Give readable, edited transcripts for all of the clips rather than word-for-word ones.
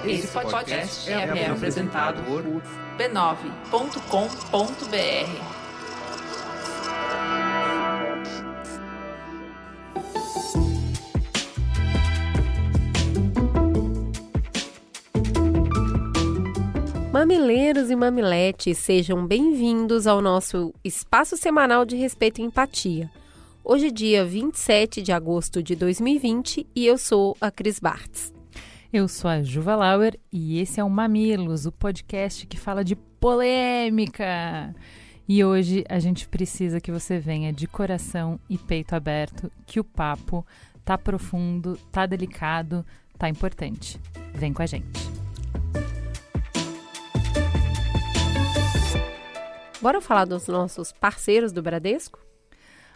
Esse podcast é apresentado por b9.com.br. Mamileiros e mamiletes, sejam bem-vindos ao nosso espaço semanal de respeito e empatia. Hoje é dia 27 de agosto de 2020 e eu sou a Cris Bartz. Eu sou a Juva Lauer e esse é o Mamilos, o podcast que fala de polêmica. E hoje a gente precisa que você venha de coração e peito aberto, que o papo tá profundo, tá delicado, tá importante. Vem com a gente. Bora falar dos nossos parceiros do Bradesco?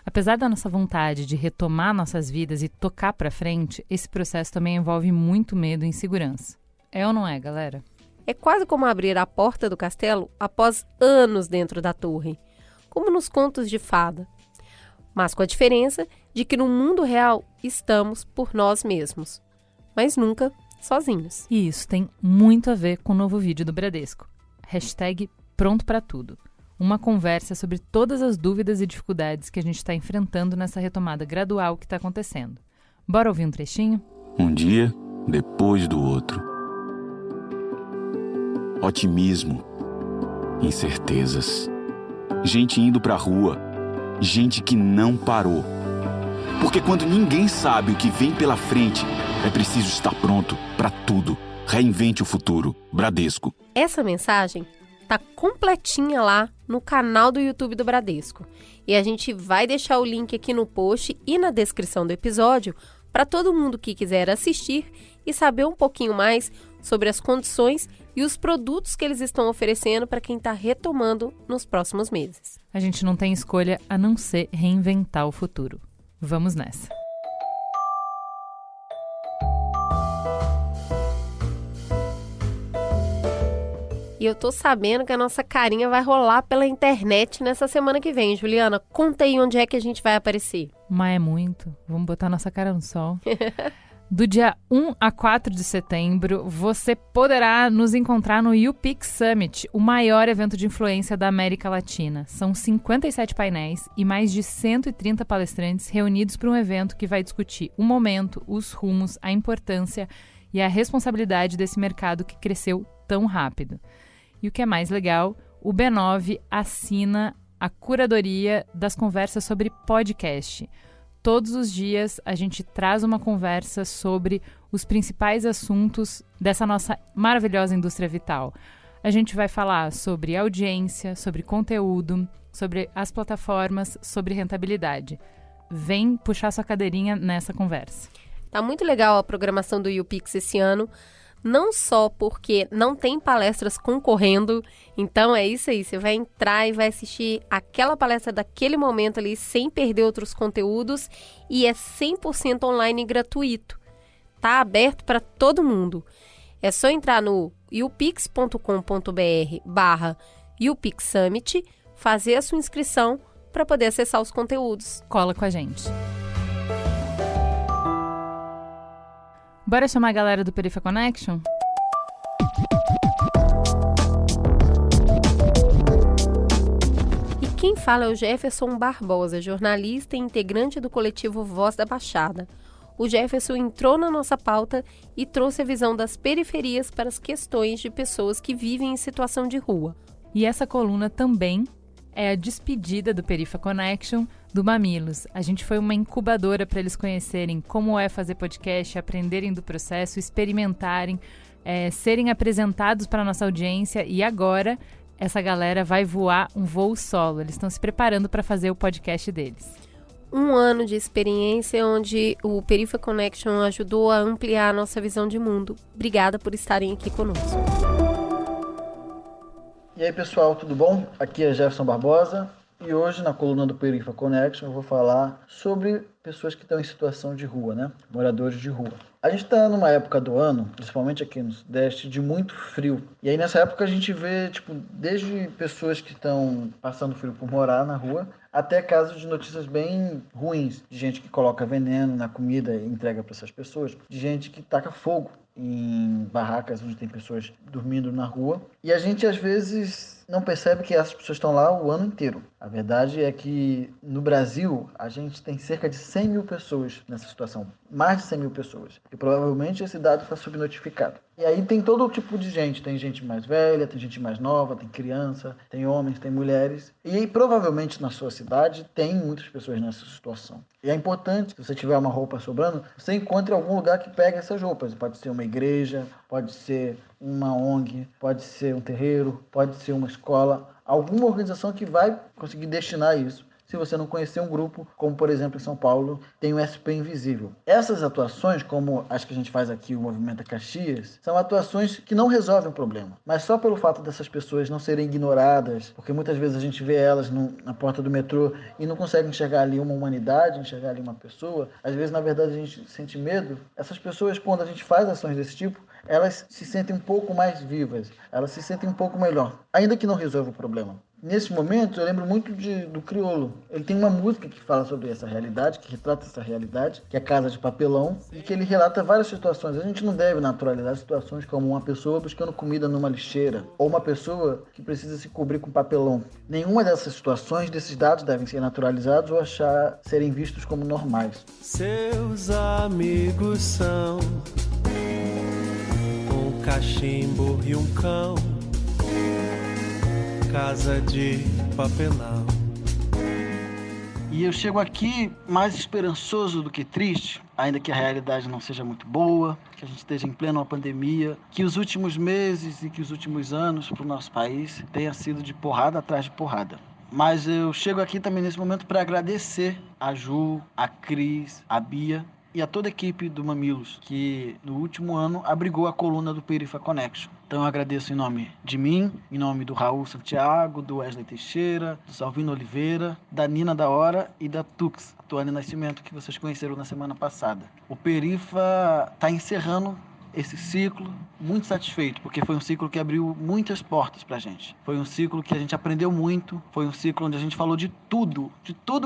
Apesar da nossa vontade de retomar nossas vidas e tocar pra frente, esse processo também envolve muito medo e insegurança. É ou não é, galera? É quase como abrir a porta do castelo após anos dentro da torre, como nos contos de fada. Mas com a diferença de que no mundo real estamos por nós mesmos, mas nunca sozinhos. E isso tem muito a ver com o novo vídeo do Bradesco. #Pronto pra tudo. Uma conversa sobre todas as dúvidas e dificuldades que a gente está enfrentando nessa retomada gradual que está acontecendo. Bora ouvir um trechinho? Um dia depois do outro. Otimismo, incertezas, gente indo pra rua, gente que não parou. Porque quando ninguém sabe o que vem pela frente, é preciso estar pronto pra tudo. Reinvente o futuro. Bradesco. Essa mensagem tá completinha lá no canal do YouTube do Bradesco. E a gente vai deixar o link aqui no post e na descrição do episódio para todo mundo que quiser assistir e saber um pouquinho mais sobre as condições e os produtos que eles estão oferecendo para quem está retomando nos próximos meses. A gente não tem escolha a não ser reinventar o futuro. Vamos nessa. E eu tô sabendo que a nossa carinha vai rolar pela internet nessa semana que vem. Juliana, conta aí onde é que a gente vai aparecer. Mas é muito. Vamos botar nossa cara no sol. Do dia 1 a 4 de setembro, você poderá nos encontrar no UPix Summit, o maior evento de influência da América Latina. São 57 painéis e mais de 130 palestrantes reunidos para um evento que vai discutir o momento, os rumos, a importância e a responsabilidade desse mercado que cresceu tão rápido. E o que é mais legal, o B9 assina a curadoria das conversas sobre podcast. Todos os dias a gente traz uma conversa sobre os principais assuntos dessa nossa maravilhosa indústria vital. A gente vai falar sobre audiência, sobre conteúdo, sobre as plataformas, sobre rentabilidade. Vem puxar sua cadeirinha nessa conversa. Tá muito legal a programação do UPix esse ano. Não só porque não tem palestras concorrendo, então é isso aí, você vai entrar e vai assistir aquela palestra daquele momento ali sem perder outros conteúdos e é 100% online e gratuito. Tá aberto para todo mundo. É só entrar no upix.com.br/upixsummit, fazer a sua inscrição para poder acessar os conteúdos. Cola com a gente. Bora chamar a galera do Perifa Connection? E quem fala é o Jefferson Barbosa, jornalista e integrante do coletivo Voz da Baixada. O Jefferson entrou na nossa pauta e trouxe a visão das periferias para as questões de pessoas que vivem em situação de rua. E essa coluna também é a despedida do Perifa Connection do Mamilos. A gente foi uma incubadora para eles conhecerem como é fazer podcast, aprenderem do processo, experimentarem, serem apresentados para a nossa audiência. E agora essa galera vai voar um voo solo. Eles estão se preparando para fazer o podcast deles. Um ano de experiência onde o Perifa Connection ajudou a ampliar a nossa visão de mundo. Obrigada por estarem aqui conosco. E aí pessoal, tudo bom? Aqui é Jefferson Barbosa e hoje na coluna do Perifa Connection eu vou falar sobre pessoas que estão em situação de rua, né? Moradores de rua. A gente está numa época do ano, principalmente aqui no Sudeste, de muito frio. E aí nessa época a gente vê, desde pessoas que estão passando frio por morar na rua, até casos de notícias bem ruins, de gente que coloca veneno na comida e entrega para essas pessoas, de gente que taca fogo em barracas onde tem pessoas dormindo na rua. E a gente às vezes não percebe que essas pessoas estão lá o ano inteiro. A verdade é que no Brasil a gente tem cerca de 100 mil pessoas nessa situação, mais de 100 mil pessoas. E provavelmente esse dado está subnotificado. E aí tem todo tipo de gente, tem gente mais velha, tem gente mais nova, tem criança, tem homens, tem mulheres. E aí provavelmente na sua cidade tem muitas pessoas nessa situação. E é importante, se você tiver uma roupa sobrando, você encontre algum lugar que pegue essas roupas. Pode ser uma igreja, pode ser uma ONG, pode ser um terreiro, pode ser uma escola, alguma organização que vai conseguir destinar isso. Se você não conhecer um grupo, como por exemplo em São Paulo, tem o SP Invisível. Essas atuações, como as que a gente faz aqui, o Movimento Caxias, são atuações que não resolvem o problema. Mas só pelo fato dessas pessoas não serem ignoradas, porque muitas vezes a gente vê elas na porta do metrô e não consegue enxergar ali uma humanidade, enxergar ali uma pessoa, às vezes na verdade a gente sente medo. Essas pessoas, quando a gente faz ações desse tipo, elas se sentem um pouco mais vivas, elas se sentem um pouco melhor, ainda que não resolva o problema. Nesse momento, eu lembro muito do Criolo. Ele tem uma música que fala sobre essa realidade, que retrata essa realidade, que é Casa de Papelão, e que ele relata várias situações. A gente não deve naturalizar situações como uma pessoa buscando comida numa lixeira, ou uma pessoa que precisa se cobrir com papelão. Nenhuma dessas situações, desses dados, devem ser naturalizados ou serem vistos como normais. Seus amigos são um cachimbo e um cão, casa de papelão. E eu chego aqui mais esperançoso do que triste, ainda que a realidade não seja muito boa, que a gente esteja em plena pandemia, que os últimos meses e que os últimos anos para o nosso país tenha sido de porrada atrás de porrada. Mas eu chego aqui também nesse momento para agradecer a Ju, a Cris, a Bia e a toda a equipe do Mamilos, que no último ano abrigou a coluna do Perifa Connection. Então eu agradeço em nome de mim, em nome do Raul Santiago, do Wesley Teixeira, do Salvino Oliveira, da Nina da Hora e da Tux, a Tuane Nascimento, que vocês conheceram na semana passada. O Perifa está encerrando esse ciclo muito satisfeito, porque foi um ciclo que abriu muitas portas pra gente. Foi um ciclo que a gente aprendeu muito, foi um ciclo onde a gente falou de tudo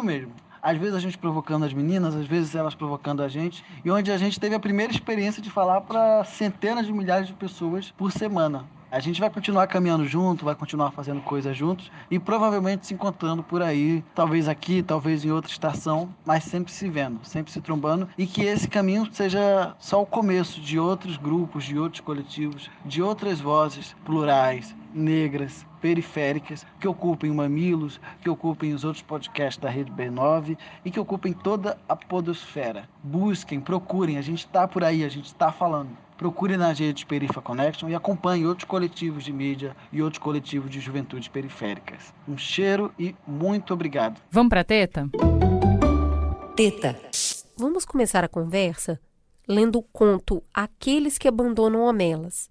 mesmo. Às vezes a gente provocando as meninas, às vezes elas provocando a gente, e onde a gente teve a primeira experiência de falar para centenas de milhares de pessoas por semana. A gente vai continuar caminhando junto, vai continuar fazendo coisas juntos e provavelmente se encontrando por aí, talvez aqui, talvez em outra estação, mas sempre se vendo, sempre se trombando, e que esse caminho seja só o começo de outros grupos, de outros coletivos, de outras vozes plurais, negras, periféricas, que ocupem o Mamilos, que ocupem os outros podcasts da Rede B9 e que ocupem toda a podosfera. Busquem, procurem, a gente está por aí, a gente está falando. Procure nas redes Perifa Connection e acompanhe outros coletivos de mídia e outros coletivos de juventudes periféricas. Um cheiro e muito obrigado. Vamos pra teta? Teta. Vamos começar a conversa lendo o conto Aqueles que Abandonam Homelas.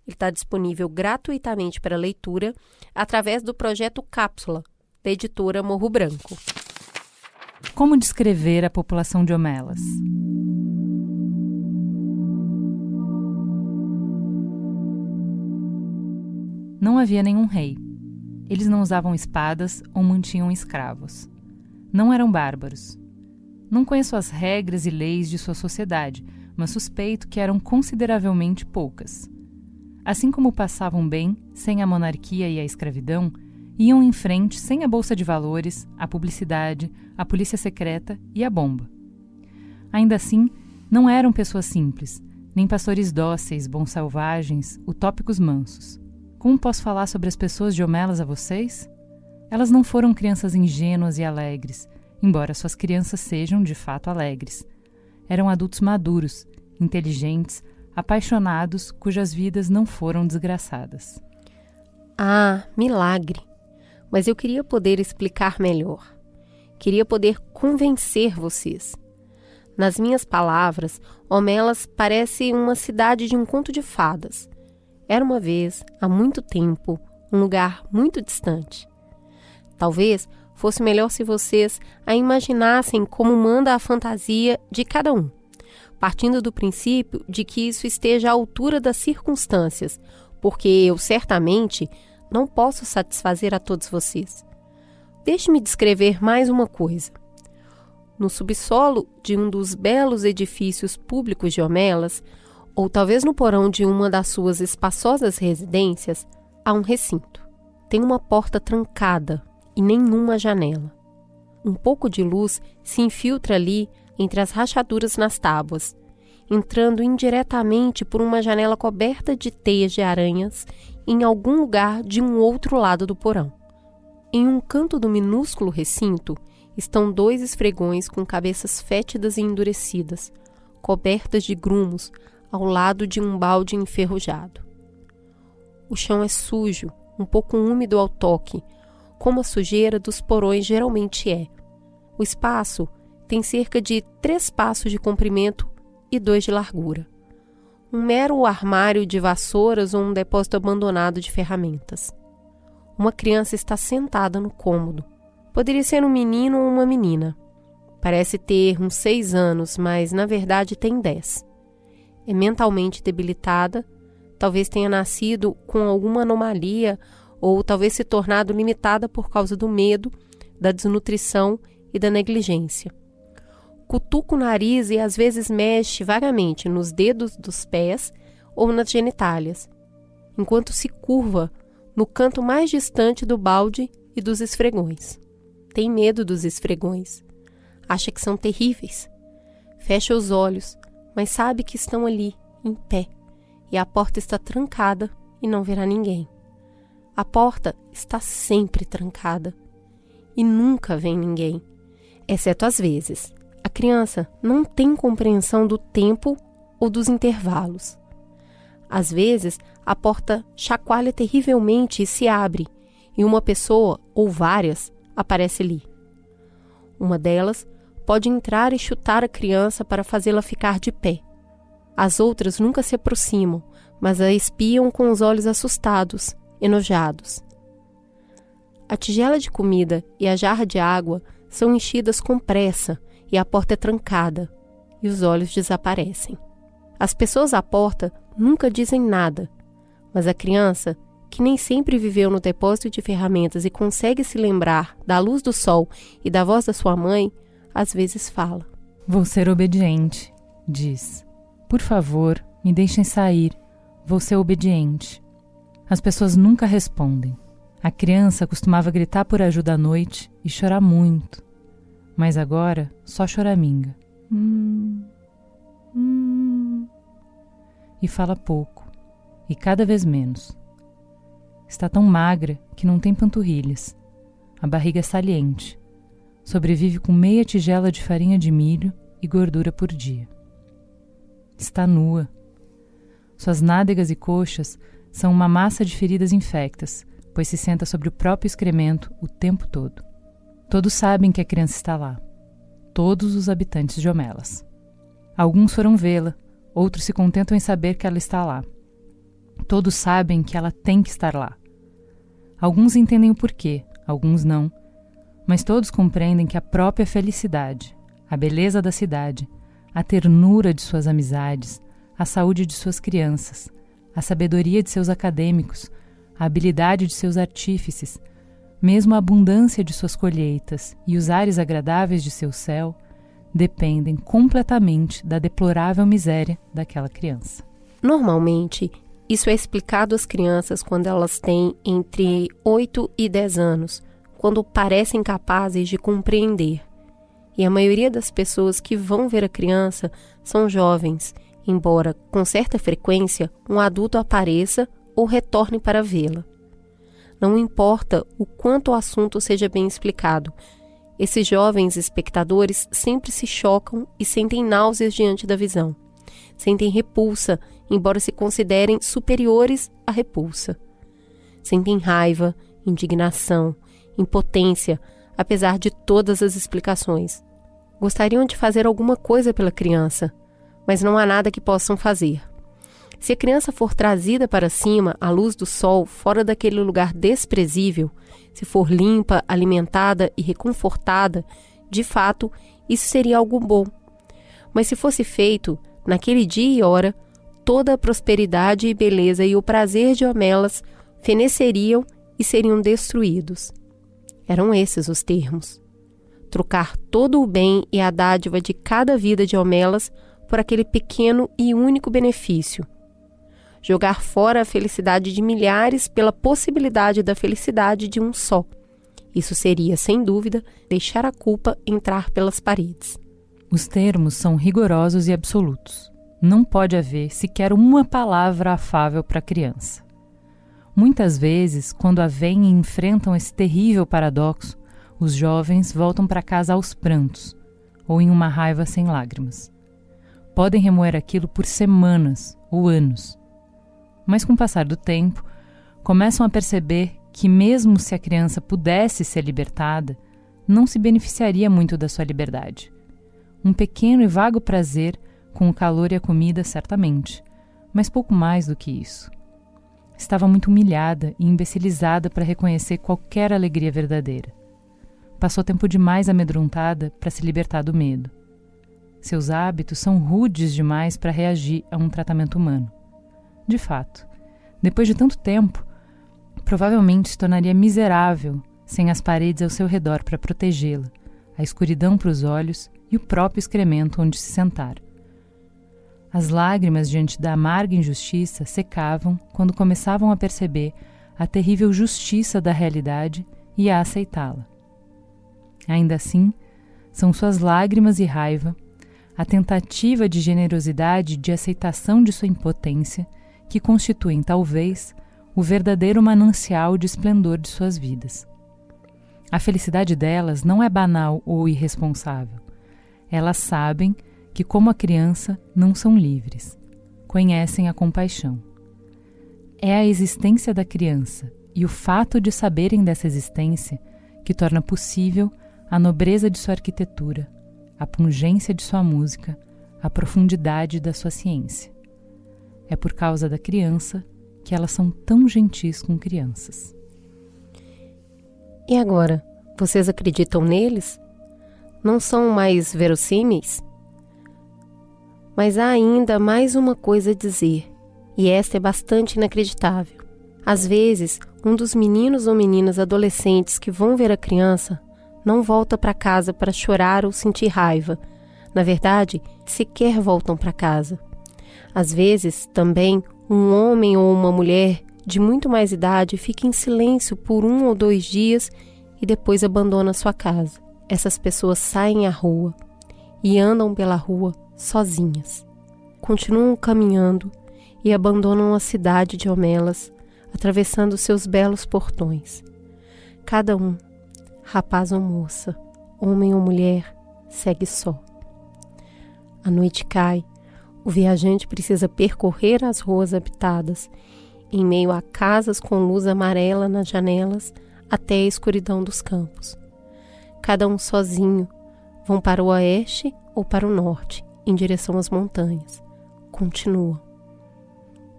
Ele está disponível gratuitamente para leitura através do projeto Cápsula, da editora Morro Branco. Como descrever a população de Homelas? Não havia nenhum rei. Eles não usavam espadas ou mantinham escravos. Não eram bárbaros. Não conheço as regras e leis de sua sociedade, mas suspeito que eram consideravelmente poucas. Assim como passavam bem, sem a monarquia e a escravidão, iam em frente sem a bolsa de valores, a publicidade, a polícia secreta e a bomba. Ainda assim, não eram pessoas simples, nem pastores dóceis, bons selvagens, utópicos mansos. Como posso falar sobre as pessoas de Homelas a vocês? Elas não foram crianças ingênuas e alegres, embora suas crianças sejam, de fato, alegres. Eram adultos maduros, inteligentes, apaixonados, cujas vidas não foram desgraçadas. Ah, milagre! Mas eu queria poder explicar melhor. Queria poder convencer vocês. Nas minhas palavras, Homelas parece uma cidade de um conto de fadas. Era uma vez, há muito tempo, um lugar muito distante. Talvez fosse melhor se vocês a imaginassem como manda a fantasia de cada um, partindo do princípio de que isso esteja à altura das circunstâncias, porque eu certamente não posso satisfazer a todos vocês. Deixe-me descrever mais uma coisa. No subsolo de um dos belos edifícios públicos de Homelas, ou talvez no porão de uma das suas espaçosas residências, há um recinto. Tem uma porta trancada e nenhuma janela. Um pouco de luz se infiltra ali entre as rachaduras nas tábuas, entrando indiretamente por uma janela coberta de teias de aranhas em algum lugar de um outro lado do porão. Em um canto do minúsculo recinto estão 2 esfregões com cabeças fétidas e endurecidas, cobertas de grumos, ao lado de um balde enferrujado. O chão é sujo, um pouco úmido ao toque, como a sujeira dos porões geralmente é. O espaço tem cerca de 3 passos de comprimento e 2 de largura. Um mero armário de vassouras ou um depósito abandonado de ferramentas. Uma criança está sentada no cômodo. Poderia ser um menino ou uma menina. Parece ter uns 6 anos, mas na verdade tem 10. É mentalmente debilitada, talvez tenha nascido com alguma anomalia ou talvez se tornado limitada por causa do medo, da desnutrição e da negligência. Cutuca o nariz e às vezes mexe vagamente nos dedos dos pés ou nas genitálias, enquanto se curva no canto mais distante do balde e dos esfregões. Tem medo dos esfregões. Acha que são terríveis. Fecha os olhos, mas sabe que estão ali, em pé, e a porta está trancada e não verá ninguém. A porta está sempre trancada e nunca vem ninguém, exceto às vezes. A criança não tem compreensão do tempo ou dos intervalos. Às vezes, a porta chacoalha terrivelmente e se abre, e uma pessoa, ou várias, aparece ali. Uma delas pode entrar e chutar a criança para fazê-la ficar de pé. As outras nunca se aproximam, mas a espiam com os olhos assustados, enojados. A tigela de comida e a jarra de água são enchidas com pressa e a porta é trancada, e os olhos desaparecem. As pessoas à porta nunca dizem nada, mas a criança, que nem sempre viveu no depósito de ferramentas e consegue se lembrar da luz do sol e da voz da sua mãe, às vezes fala. Vou ser obediente, diz. Por favor, me deixem sair. Vou ser obediente. As pessoas nunca respondem. A criança costumava gritar por ajuda à noite e chorar muito. Mas agora só choraminga. E fala pouco. E cada vez menos. Está tão magra que não tem panturrilhas. A barriga é saliente. Sobrevive com meia tigela de farinha de milho e gordura por dia. Está nua. Suas nádegas e coxas são uma massa de feridas infectas, pois se senta sobre o próprio excremento o tempo todo. Todos sabem que a criança está lá. Todos os habitantes de Homelas. Alguns foram vê-la, outros se contentam em saber que ela está lá. Todos sabem que ela tem que estar lá. Alguns entendem o porquê, alguns não, mas todos compreendem que a própria felicidade, a beleza da cidade, a ternura de suas amizades, a saúde de suas crianças, a sabedoria de seus acadêmicos, a habilidade de seus artífices, mesmo a abundância de suas colheitas e os ares agradáveis de seu céu, dependem completamente da deplorável miséria daquela criança. Normalmente, isso é explicado às crianças quando elas têm entre 8 e 10 anos, quando parecem capazes de compreender. E a maioria das pessoas que vão ver a criança são jovens, embora, com certa frequência, um adulto apareça ou retorne para vê-la. Não importa o quanto o assunto seja bem explicado, esses jovens espectadores sempre se chocam e sentem náuseas diante da visão. Sentem repulsa, embora se considerem superiores à repulsa. Sentem raiva, indignação, impotência, apesar de todas as explicações. Gostariam de fazer alguma coisa pela criança, mas não há nada que possam fazer. Se a criança for trazida para cima, à luz do sol, fora daquele lugar desprezível, se for limpa, alimentada e reconfortada, de fato, isso seria algo bom. Mas se fosse feito, naquele dia e hora, toda a prosperidade e beleza e o prazer de Homelas feneceriam e seriam destruídos. Eram esses os termos. Trocar todo o bem e a dádiva de cada vida de Homelas por aquele pequeno e único benefício. Jogar fora a felicidade de milhares pela possibilidade da felicidade de um só. Isso seria, sem dúvida, deixar a culpa entrar pelas paredes. Os termos são rigorosos e absolutos. Não pode haver sequer uma palavra afável para a criança. Muitas vezes, quando a veem e enfrentam esse terrível paradoxo, os jovens voltam para casa aos prantos, ou em uma raiva sem lágrimas. Podem remoer aquilo por semanas ou anos. Mas com o passar do tempo, começam a perceber que mesmo se a criança pudesse ser libertada, não se beneficiaria muito da sua liberdade. Um pequeno e vago prazer com o calor e a comida, certamente, mas pouco mais do que isso. Estava muito humilhada e imbecilizada para reconhecer qualquer alegria verdadeira. Passou tempo demais amedrontada para se libertar do medo. Seus hábitos são rudes demais para reagir a um tratamento humano. De fato, depois de tanto tempo, provavelmente se tornaria miserável sem as paredes ao seu redor para protegê-la, a escuridão para os olhos e o próprio excremento onde se sentar. As lágrimas diante da amarga injustiça secavam quando começavam a perceber a terrível justiça da realidade e a aceitá-la. Ainda assim, são suas lágrimas e raiva, a tentativa de generosidade e de aceitação de sua impotência que constituem, talvez, o verdadeiro manancial de esplendor de suas vidas. A felicidade delas não é banal ou irresponsável. Elas sabem que, como a criança, não são livres. Conhecem a compaixão. É a existência da criança e o fato de saberem dessa existência que torna possível a nobreza de sua arquitetura, a pungência de sua música, a profundidade da sua ciência. É por causa da criança que elas são tão gentis com crianças. E agora, vocês acreditam neles? Não são mais verossímeis? Mas há ainda mais uma coisa a dizer, e esta é bastante inacreditável. Às vezes, um dos meninos ou meninas adolescentes que vão ver a criança não volta para casa para chorar ou sentir raiva. Na verdade, sequer voltam para casa. Às vezes, também, um homem ou uma mulher de muito mais idade fica em silêncio por 1 ou 2 dias e depois abandona sua casa. Essas pessoas saem à rua e andam pela rua sozinhas. Continuam caminhando e abandonam a cidade de Homelas, atravessando seus belos portões. Cada um, rapaz ou moça, homem ou mulher, segue só. A noite cai. O viajante precisa percorrer as ruas habitadas, em meio a casas com luz amarela nas janelas, até a escuridão dos campos. Cada um sozinho, vão para o oeste ou para o norte, em direção às montanhas. Continuam.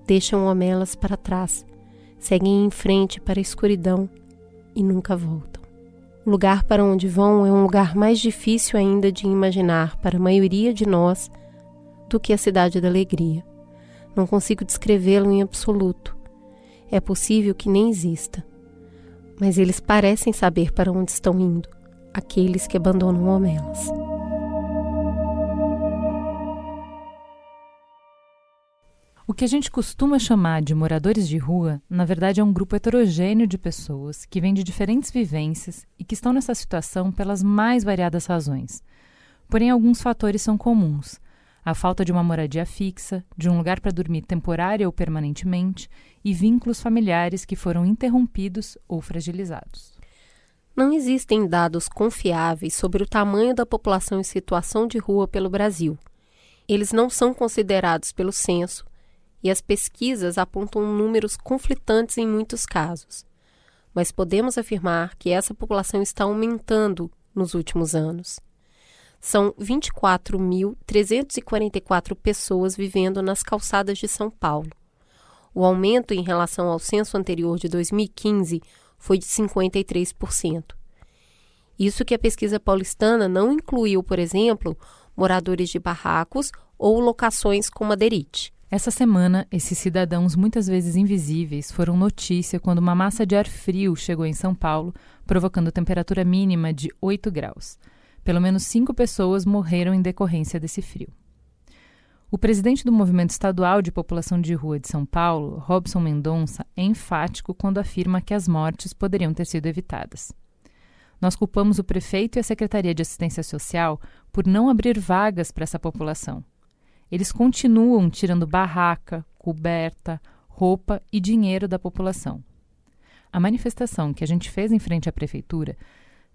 Deixam Homelas para trás, seguem em frente para a escuridão e nunca voltam. O lugar para onde vão é um lugar mais difícil ainda de imaginar para a maioria de nós do que a Cidade da Alegria. Não consigo descrevê-lo em absoluto. É possível que nem exista. Mas eles parecem saber para onde estão indo, aqueles que abandonam Homelas. O que a gente costuma chamar de moradores de rua, na verdade é um grupo heterogêneo de pessoas que vêm de diferentes vivências e que estão nessa situação pelas mais variadas razões. Porém, alguns fatores são comuns. A falta de uma moradia fixa, de um lugar para dormir temporária ou permanentemente e vínculos familiares que foram interrompidos ou fragilizados. Não existem dados confiáveis sobre o tamanho da população em situação de rua pelo Brasil. Eles não são considerados pelo censo e as pesquisas apontam números conflitantes em muitos casos. Mas podemos afirmar que essa população está aumentando nos últimos anos. São 24.344 pessoas vivendo nas calçadas de São Paulo. O aumento em relação ao censo anterior de 2015 foi de 53%. Isso que a pesquisa paulistana não incluiu, por exemplo, moradores de barracos ou locações com madeirite. Essa semana, esses cidadãos muitas vezes invisíveis foram notícia quando uma massa de ar frio chegou em São Paulo, provocando temperatura mínima de 8 graus. Pelo menos 5 pessoas morreram em decorrência desse frio. O presidente do Movimento Estadual de População de Rua de São Paulo, Robson Mendonça, é enfático quando afirma que as mortes poderiam ter sido evitadas. Nós culpamos o prefeito e a Secretaria de Assistência Social por não abrir vagas para essa população. Eles continuam tirando barraca, coberta, roupa e dinheiro da população. A manifestação que a gente fez em frente à prefeitura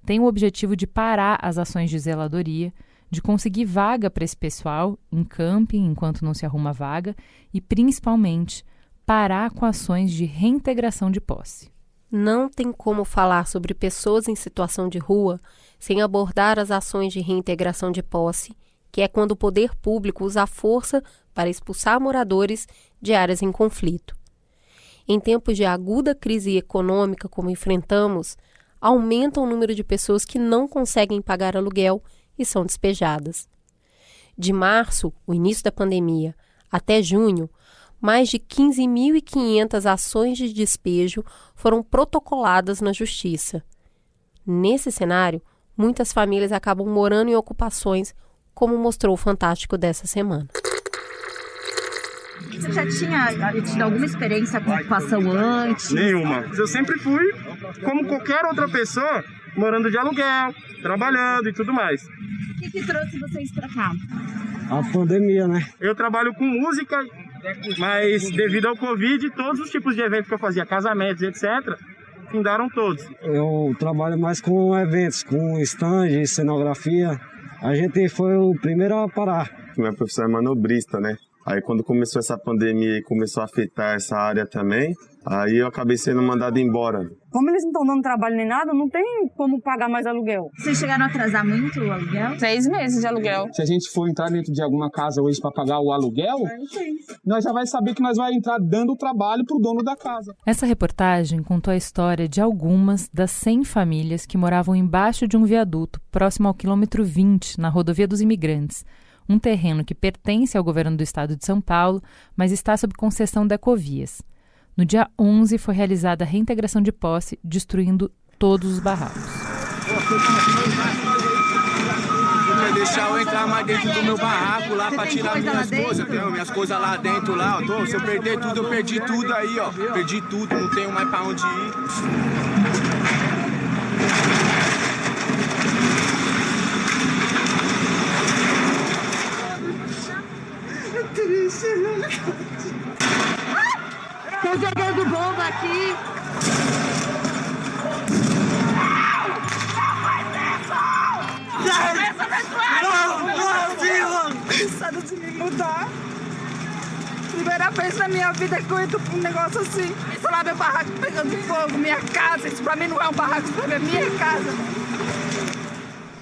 tem o objetivo de parar as ações de zeladoria, de conseguir vaga para esse pessoal em camping enquanto não se arruma vaga e, principalmente, parar com ações de reintegração de posse. Não tem como falar sobre pessoas em situação de rua sem abordar as ações de reintegração de posse, que é quando o poder público usa a força para expulsar moradores de áreas em conflito. Em tempos de aguda crise econômica como enfrentamos, aumenta o número de pessoas que não conseguem pagar aluguel e são despejadas. De março, o início da pandemia, até junho, mais de 15.500 ações de despejo foram protocoladas na Justiça. Nesse cenário, muitas famílias acabam morando em ocupações, como mostrou o Fantástico dessa semana. Você já tinha tido alguma experiência com ocupação antes? Nenhuma. Eu sempre fui, como qualquer outra pessoa, morando de aluguel, trabalhando e tudo mais. O que trouxe vocês pra cá? A pandemia, né? Eu trabalho com música, mas devido ao Covid, todos os tipos de eventos que eu fazia, casamentos, etc., findaram todos. Eu trabalho mais com eventos, com stand, cenografia. A gente foi o primeiro a parar. Minha profissão é manobrista, né? Aí quando começou essa pandemia e começou a afetar essa área também, aí eu acabei sendo mandado embora. Como eles não estão dando trabalho nem nada, não tem como pagar mais aluguel. Vocês chegaram a atrasar muito o aluguel? 6 meses de aluguel. Se a gente for entrar dentro de alguma casa hoje para pagar o aluguel, nós já vai saber que nós vamos entrar dando trabalho para o dono da casa. Essa reportagem contou a história de algumas das 100 famílias que moravam embaixo de um viaduto próximo ao quilômetro 20, na Rodovia dos Imigrantes, um terreno que pertence ao governo do estado de São Paulo, mas está sob concessão da Ecovias. No dia 11 foi realizada a reintegração de posse, destruindo todos os barracos. Vai deixar eu entrar mais dentro do meu barraco lá pra tirar minhas coisas. Eu tenho minhas coisas lá dentro, lá. Se eu perder tudo, eu perdi tudo aí, ó. Perdi tudo, não tenho mais pra onde ir. Tô jogando bomba aqui. Pensando de me mudar. Primeira vez na minha vida que eu entro pra um negócio assim. Isso lá, meu barraco pegando fogo, minha casa. Isso pra mim não é um barraco, isso pra mim é minha casa.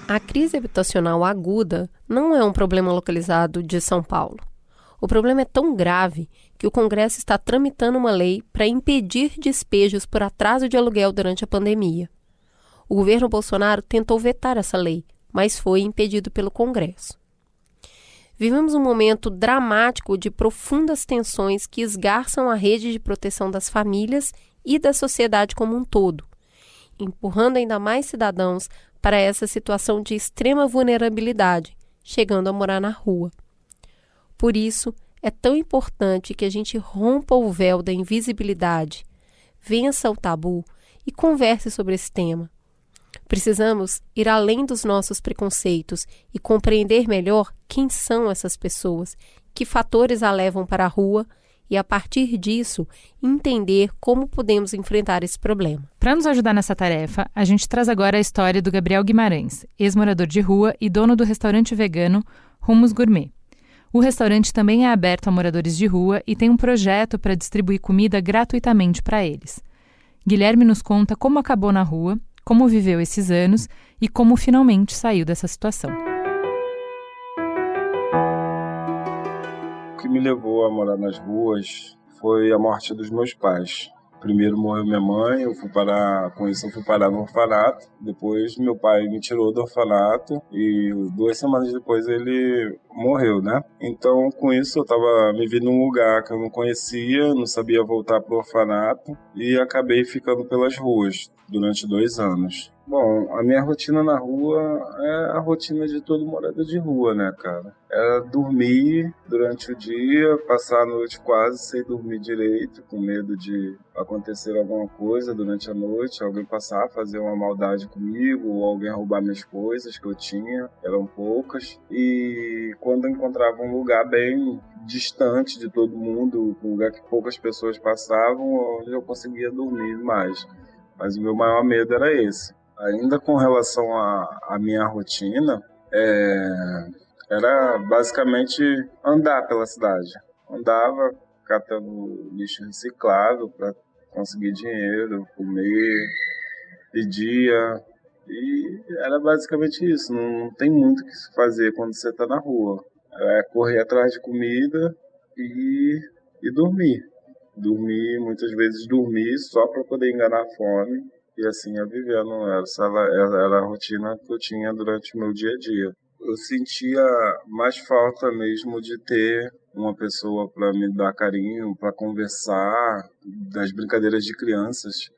A crise habitacional aguda não é um problema localizado de São Paulo. O problema é tão grave que o Congresso está tramitando uma lei para impedir despejos por atraso de aluguel durante a pandemia. O governo Bolsonaro tentou vetar essa lei, mas foi impedido pelo Congresso. Vivemos um momento dramático de profundas tensões que esgarçam a rede de proteção das famílias e da sociedade como um todo, empurrando ainda mais cidadãos para essa situação de extrema vulnerabilidade, chegando a morar na rua. Por isso, é tão importante que a gente rompa o véu da invisibilidade, vença o tabu e converse sobre esse tema. Precisamos ir além dos nossos preconceitos e compreender melhor quem são essas pessoas, que fatores a levam para a rua e, a partir disso, entender como podemos enfrentar esse problema. Para nos ajudar nessa tarefa, a gente traz agora a história do Gabriel Guimarães, ex-morador de rua e dono do restaurante vegano Rumos Gourmet. O restaurante também é aberto a moradores de rua e tem um projeto para distribuir comida gratuitamente para eles. Guilherme nos conta como acabou na rua, como viveu esses anos e como finalmente saiu dessa situação. me levou a morar nas ruas foi a morte dos meus pais. Primeiro morreu minha mãe, com isso eu fui parar no orfanato. Depois meu pai me tirou do orfanato e 2 semanas depois ele morreu, né? Então com isso eu tava me vendo num lugar que eu não conhecia, não sabia voltar pro orfanato e acabei ficando pelas ruas durante 2 anos. Bom, a minha rotina na rua é a rotina de todo morador de rua, né, cara? É dormir durante o dia, passar a noite quase sem dormir direito, com medo de acontecer alguma coisa durante a noite, alguém passar a fazer uma maldade comigo, ou alguém roubar minhas coisas que eu tinha, eram poucas. E quando eu encontrava um lugar bem distante de todo mundo, um lugar que poucas pessoas passavam, onde eu conseguia dormir mais. Mas o meu maior medo era esse. Ainda com relação à minha rotina, era basicamente andar pela cidade. Andava catando lixo reciclável para conseguir dinheiro, comer, pedia. E era basicamente isso. Não tem muito o que se fazer quando você está na rua. É correr atrás de comida e dormir. Muitas vezes dormir só para poder enganar a fome. E assim ia vivendo. Essa era a rotina que eu tinha durante o meu dia a dia. Eu sentia mais falta mesmo de ter uma pessoa para me dar carinho, para conversar, das brincadeiras de crianças,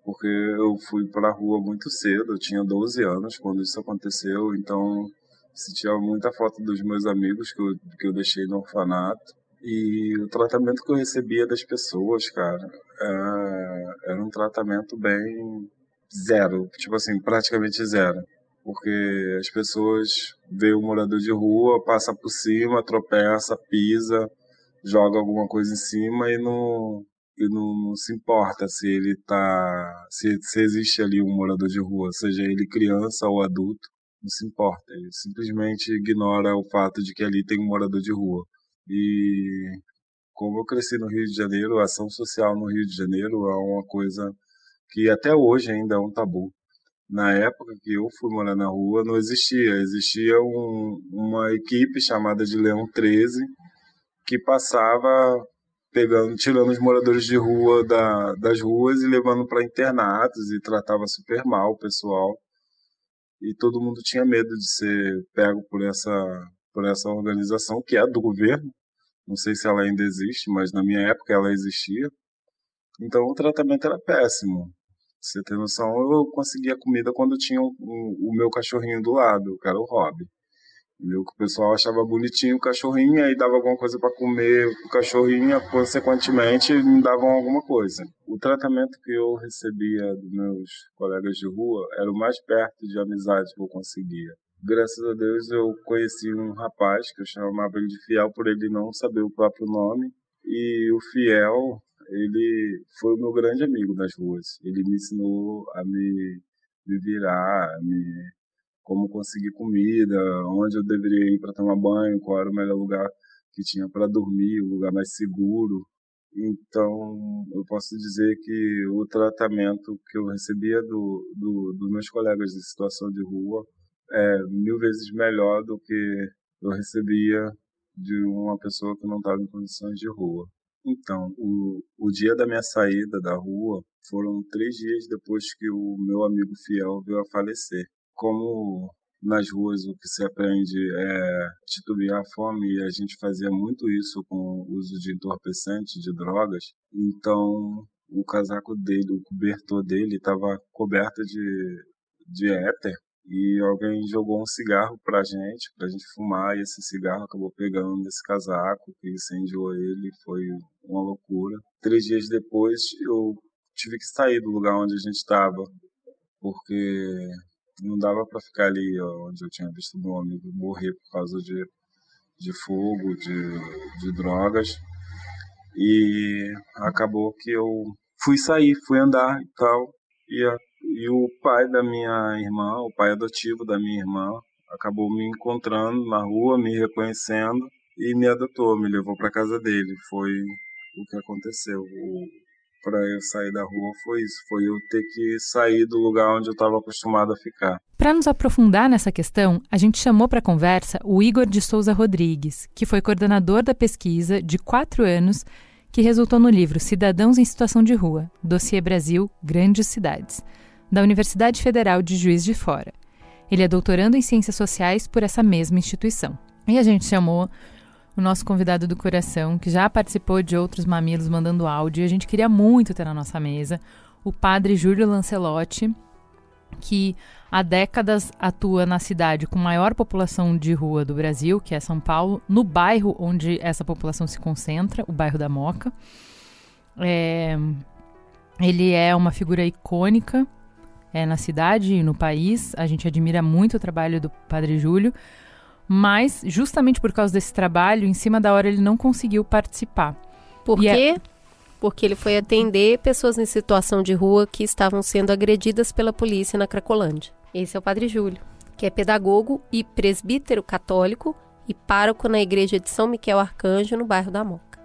porque eu fui para a rua muito cedo, eu tinha 12 anos quando isso aconteceu, então sentia muita falta dos meus amigos que eu deixei no orfanato. E o tratamento que eu recebia das pessoas, cara, era um tratamento bem zero, tipo assim, praticamente zero. Porque as pessoas veem o morador de rua, passa por cima, tropeça, pisa, joga alguma coisa em cima e não se importa se ele se existe ali um morador de rua, seja ele criança ou adulto, não se importa. Ele simplesmente ignora o fato de que ali tem um morador de rua. E como eu cresci no Rio de Janeiro, a ação social no Rio de Janeiro é uma coisa que até hoje ainda é um tabu. Na época que eu fui morar na rua, não existia. Existia uma equipe chamada de Leão 13 que passava tirando os moradores de rua das ruas e levando para internatos e tratava super mal o pessoal. E todo mundo tinha medo de ser pego por essa organização, que é do governo. Não sei se ela ainda existe, mas na minha época ela existia. Então o tratamento era péssimo. Pra você ter noção, eu conseguia comida quando tinha o meu cachorrinho do lado, que era o Rob. Entendeu? Que o pessoal achava bonitinho o cachorrinho, aí dava alguma coisa para comer o cachorrinho, consequentemente me davam alguma coisa. O tratamento que eu recebia dos meus colegas de rua era o mais perto de amizade que eu conseguia. Graças a Deus eu conheci um rapaz que eu chamava ele de Fiel por ele não saber o próprio nome. E o Fiel, ele foi o meu grande amigo nas ruas. Ele me ensinou a me virar, como conseguir comida, onde eu deveria ir para tomar banho, qual era o melhor lugar que tinha para dormir, o lugar mais seguro. Então, eu posso dizer que o tratamento que eu recebia dos meus colegas de situação de rua é 1000 vezes melhor do que eu recebia de uma pessoa que não estava em condições de rua. Então, o dia da minha saída da rua foram 3 dias depois que o meu amigo Fiel veio a falecer. Como nas ruas o que se aprende é titubear a fome, e a gente fazia muito isso com o uso de entorpecentes, de drogas, então o casaco dele, o cobertor dele estava coberto de éter, e alguém jogou um cigarro pra gente fumar, e esse cigarro acabou pegando nesse casaco, que incendiou ele, foi uma loucura. 3 dias depois eu tive que sair do lugar onde a gente estava, porque não dava para ficar ali onde eu tinha visto meu amigo morrer por causa de fogo, de drogas. E acabou que eu fui andar e tal. E o pai da minha irmã, o pai adotivo da minha irmã, acabou me encontrando na rua, me reconhecendo e me adotou, me levou para casa dele. Foi o que aconteceu. para eu sair da rua foi isso, foi eu ter que sair do lugar onde eu estava acostumado a ficar. Para nos aprofundar nessa questão, a gente chamou para a conversa o Igor de Souza Rodrigues, que foi coordenador da pesquisa de 4 anos que resultou no livro Cidadãos em Situação de Rua, Dossiê Brasil, Grandes Cidades, da Universidade Federal de Juiz de Fora. Ele é doutorando em Ciências Sociais por essa mesma instituição. E a gente chamou o nosso convidado do coração, que já participou de outros Mamilos mandando áudio, e a gente queria muito ter na nossa mesa o padre Júlio Lancelotti, que há décadas atua na cidade com maior população de rua do Brasil, que é São Paulo, no bairro onde essa população se concentra, o bairro da Moca. Ele é uma figura icônica na cidade e no país. A gente admira muito o trabalho do padre Júlio, mas justamente por causa desse trabalho, em cima da hora ele não conseguiu participar. Por quê? Porque ele foi atender pessoas em situação de rua que estavam sendo agredidas pela polícia na Cracolândia. Esse é o padre Júlio, que é pedagogo e presbítero católico e pároco na igreja de São Miguel Arcanjo, no bairro da Moca.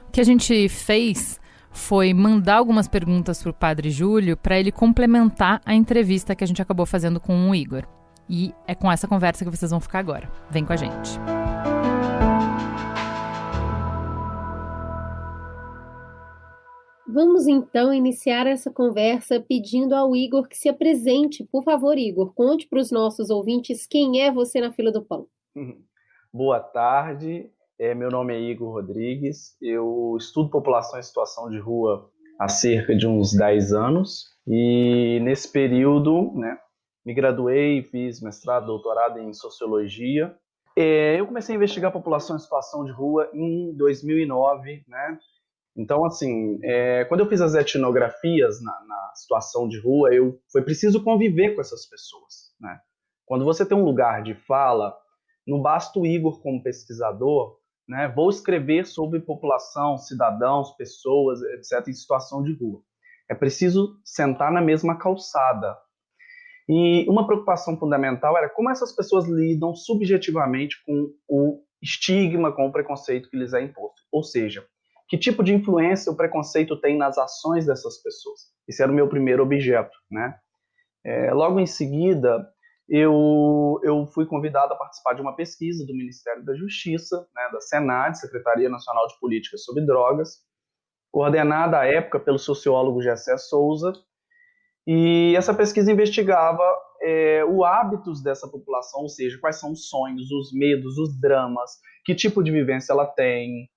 O que a gente fez foi mandar algumas perguntas para o padre Júlio para ele complementar a entrevista que a gente acabou fazendo com o Igor. E é com essa conversa que vocês vão ficar agora. Vem com a gente. Vamos então iniciar essa conversa pedindo ao Igor que se apresente. Por favor, Igor, conte para os nossos ouvintes quem é você na fila do pão. Boa tarde, meu nome é Igor Rodrigues, eu estudo população em situação de rua há cerca de uns 10 anos e nesse período, me graduei, fiz mestrado, doutorado em sociologia. Eu comecei a investigar a população em situação de rua em 2009, Então, assim, quando eu fiz as etnografias na situação de rua, foi preciso conviver com essas pessoas, Quando você tem um lugar de fala, não basta o Igor como pesquisador, vou escrever sobre população, cidadãos, pessoas, etc., em situação de rua. É preciso sentar na mesma calçada. E uma preocupação fundamental era como essas pessoas lidam subjetivamente com o estigma, com o preconceito que lhes é imposto. Ou seja, que tipo de influência o preconceito tem nas ações dessas pessoas. Esse era o meu primeiro objeto, Logo em seguida, eu fui convidado a participar de uma pesquisa do Ministério da Justiça, da SENAD, Secretaria Nacional de Políticas sobre Drogas, coordenada à época pelo sociólogo Gessé Souza, e essa pesquisa investigava os hábitos dessa população, ou seja, quais são os sonhos, os medos, os dramas, que tipo de vivência ela tem,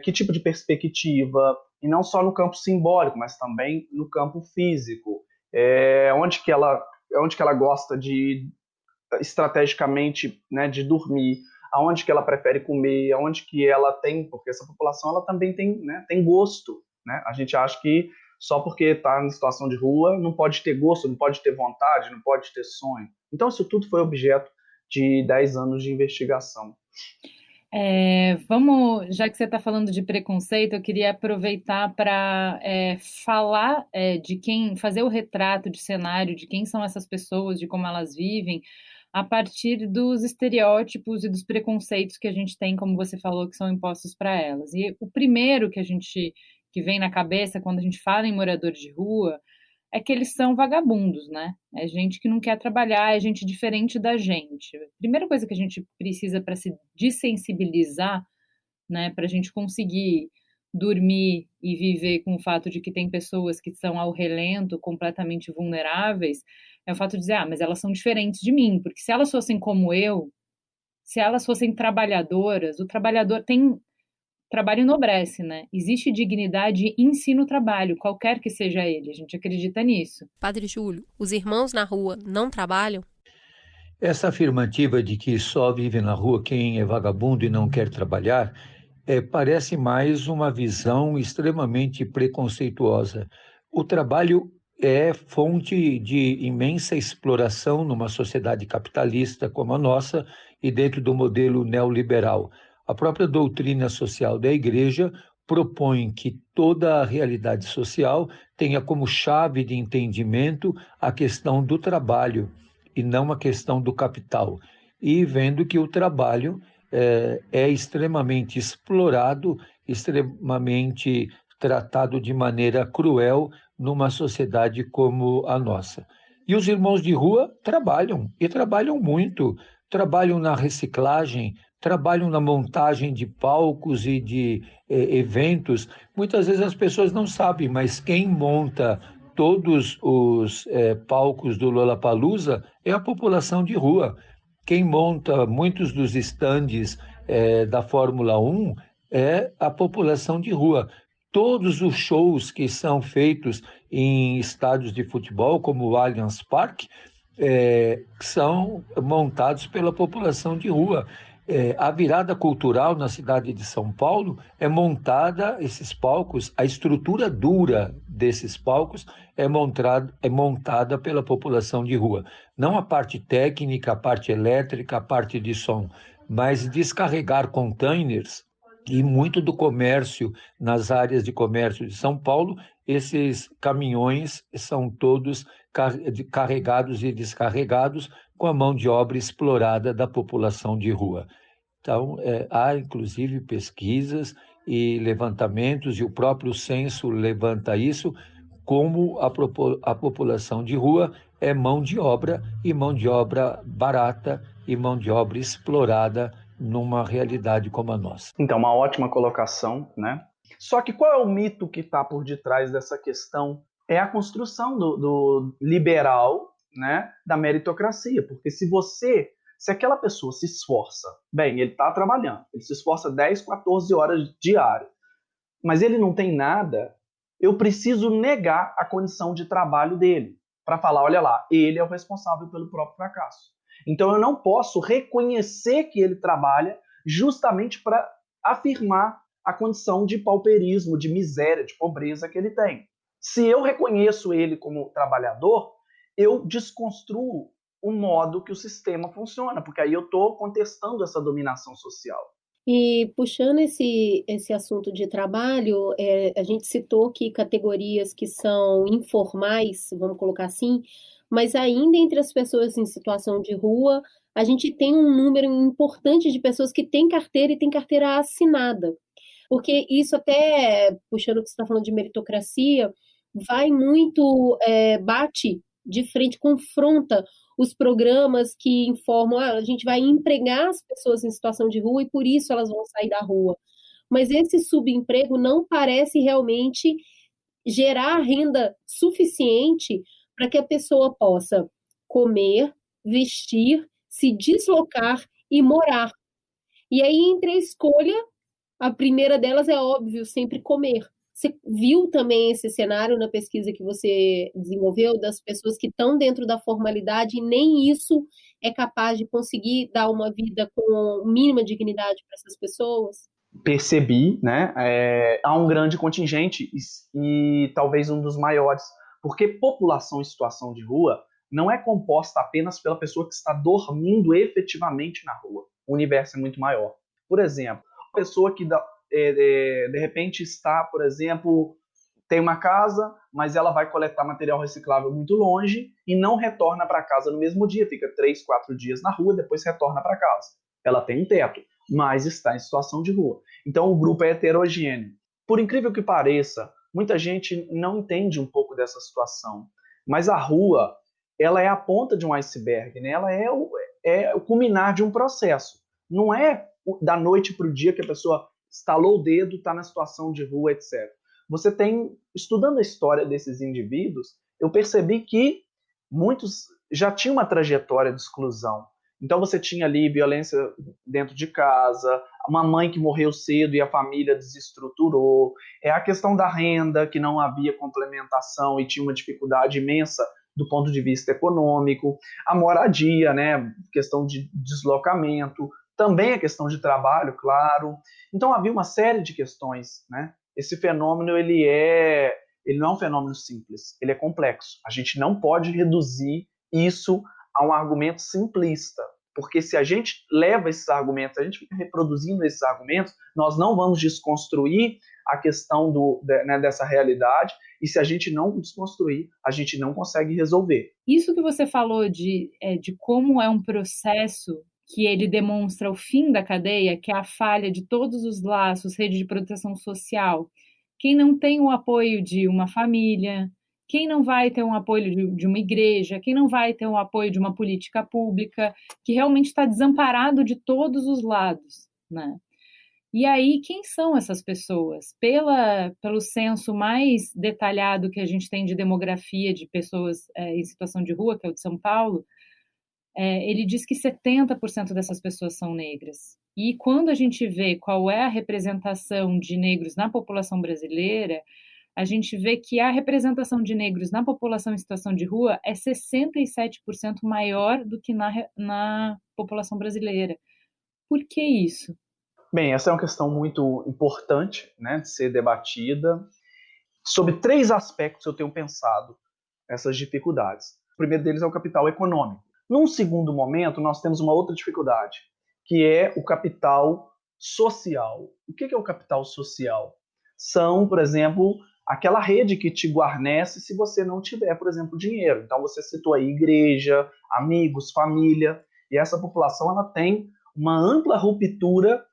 que tipo de perspectiva, e não só no campo simbólico, mas também no campo físico, onde que ela gosta de, estrategicamente, de dormir, aonde que ela prefere comer, aonde que ela tem, porque essa população ela também tem gosto, A gente acha que só porque está em situação de rua não pode ter gosto, não pode ter vontade, não pode ter sonho. Então isso tudo foi objeto de 10 anos de investigação. Já que você está falando de preconceito, eu queria aproveitar para falar fazer o retrato de cenário de quem são essas pessoas, de como elas vivem, a partir dos estereótipos e dos preconceitos que a gente tem, como você falou, que são impostos para elas. E o primeiro que vem na cabeça quando a gente fala em morador de rua é que eles são vagabundos, É gente que não quer trabalhar, é gente diferente da gente. A primeira coisa que a gente precisa para se dessensibilizar, para a gente conseguir dormir e viver com o fato de que tem pessoas que são ao relento, completamente vulneráveis, é o fato de dizer, mas elas são diferentes de mim, porque se elas fossem como eu, se elas fossem trabalhadoras, o trabalhador trabalho enobrece, Existe dignidade em si no trabalho, qualquer que seja ele, a gente acredita nisso. Padre Júlio, os irmãos na rua não trabalham? Essa afirmativa de que só vive na rua quem é vagabundo e não quer trabalhar parece mais uma visão extremamente preconceituosa. O trabalho é fonte de imensa exploração numa sociedade capitalista como a nossa e dentro do modelo neoliberal. A própria doutrina social da Igreja propõe que toda a realidade social tenha como chave de entendimento a questão do trabalho e não a questão do capital. E vendo que o trabalho é extremamente explorado, extremamente tratado de maneira cruel numa sociedade como a nossa. E os irmãos de rua trabalham, e trabalham muito, trabalham na reciclagem, trabalham na montagem de palcos e de eventos. Muitas vezes as pessoas não sabem, mas quem monta todos os palcos do Lollapalooza é a população de rua. Quem monta muitos dos estandes da Fórmula 1 é a população de rua. Todos os shows que são feitos em estádios de futebol, como o Allianz Parque, são montados pela população de rua. A virada cultural na cidade de São Paulo é montada, esses palcos, a estrutura dura desses palcos é montada pela população de rua. Não a parte técnica, a parte elétrica, a parte de som, mas descarregar containers. E muito do comércio, nas áreas de comércio de São Paulo, esses caminhões são todos carregados e descarregados com a mão de obra explorada da população de rua. Então, há inclusive pesquisas e levantamentos, e o próprio censo levanta isso, como a população de rua é mão de obra, e mão de obra barata, e mão de obra explorada numa realidade como a nossa. Então, uma ótima colocação, né? Só que qual é o mito que está por detrás dessa questão? É a construção do liberal, né, da meritocracia. Porque se aquela pessoa se esforça, bem, ele está trabalhando, ele se esforça 10, 14 horas diárias, mas ele não tem nada, eu preciso negar a condição de trabalho dele, para falar, olha lá, ele é o responsável pelo próprio fracasso. Então eu não posso reconhecer que ele trabalha justamente para afirmar a condição de pauperismo, de miséria, de pobreza que ele tem. Se eu reconheço ele como trabalhador, eu desconstruo o modo que o sistema funciona, porque aí eu estou contestando essa dominação social. E puxando esse assunto de trabalho, a gente citou aqui categorias que são informais, vamos colocar assim, mas ainda entre as pessoas em situação de rua, a gente tem um número importante de pessoas que têm carteira e têm carteira assinada. Porque isso até, puxando o que você está falando de meritocracia, vai muito, bate de frente, confronta os programas que informam, a gente vai empregar as pessoas em situação de rua e por isso elas vão sair da rua. Mas esse subemprego não parece realmente gerar renda suficiente para que a pessoa possa comer, vestir, se deslocar e morar. E aí, entre a escolha, a primeira delas é óbvio, sempre comer. Você viu também esse cenário na pesquisa que você desenvolveu das pessoas que estão dentro da formalidade e nem isso é capaz de conseguir dar uma vida com mínima dignidade para essas pessoas? Percebi, né? Há um grande contingente e talvez um dos maiores, porque população em situação de rua não é composta apenas pela pessoa que está dormindo efetivamente na rua. O universo é muito maior. Por exemplo, a pessoa que de repente está, por exemplo, tem uma casa, mas ela vai coletar material reciclável muito longe e não retorna para casa no mesmo dia, fica 3, 4 dias na rua, depois retorna para casa. Ela tem um teto, mas está em situação de rua. Então o grupo é heterogêneo. Por incrível que pareça, muita gente não entende um pouco dessa situação, mas a rua, ela é a ponta de um iceberg, né? Ela é o culminar de um processo. Não é da noite para o dia que a pessoa estalou o dedo, está na situação de rua, etc. Você tem, estudando a história desses indivíduos, eu percebi que muitos já tinham uma trajetória de exclusão. Então você tinha ali violência dentro de casa, uma mãe que morreu cedo e a família desestruturou, a questão da renda, que não havia complementação e tinha uma dificuldade imensa do ponto de vista econômico, a moradia, né, questão de deslocamento, também a questão de trabalho, claro. Então havia uma série de questões, né? Esse fenômeno ele não é um fenômeno simples, ele é complexo. A gente não pode reduzir isso a um argumento simplista, porque se a gente leva esses argumentos, a gente fica reproduzindo esses argumentos, nós não vamos desconstruir a questão dessa realidade, e se a gente não desconstruir, a gente não consegue resolver. Isso que você falou de como é um processo que ele demonstra o fim da cadeia, que é a falha de todos os laços, rede de proteção social, quem não tem o apoio de uma família, quem não vai ter um apoio de uma igreja, quem não vai ter o apoio de uma política pública, que realmente está desamparado de todos os lados, né? E aí, quem são essas pessoas? Pelo censo mais detalhado que a gente tem de demografia de pessoas em situação de rua, que é o de São Paulo, ele diz que 70% dessas pessoas são negras. E quando a gente vê qual é a representação de negros na população brasileira, a gente vê que a representação de negros na população em situação de rua é 67% maior do que na população brasileira. Por que isso? Bem, essa é uma questão muito importante, né, de ser debatida. Sobre 3 aspectos eu tenho pensado essas dificuldades. O primeiro deles é o capital econômico. Num segundo momento, nós temos uma outra dificuldade, que é o capital social. O que é o capital social? São, por exemplo, aquela rede que te guarnece se você não tiver, por exemplo, dinheiro. Então, você citou aí igreja, amigos, família, e essa população ela tem uma ampla ruptura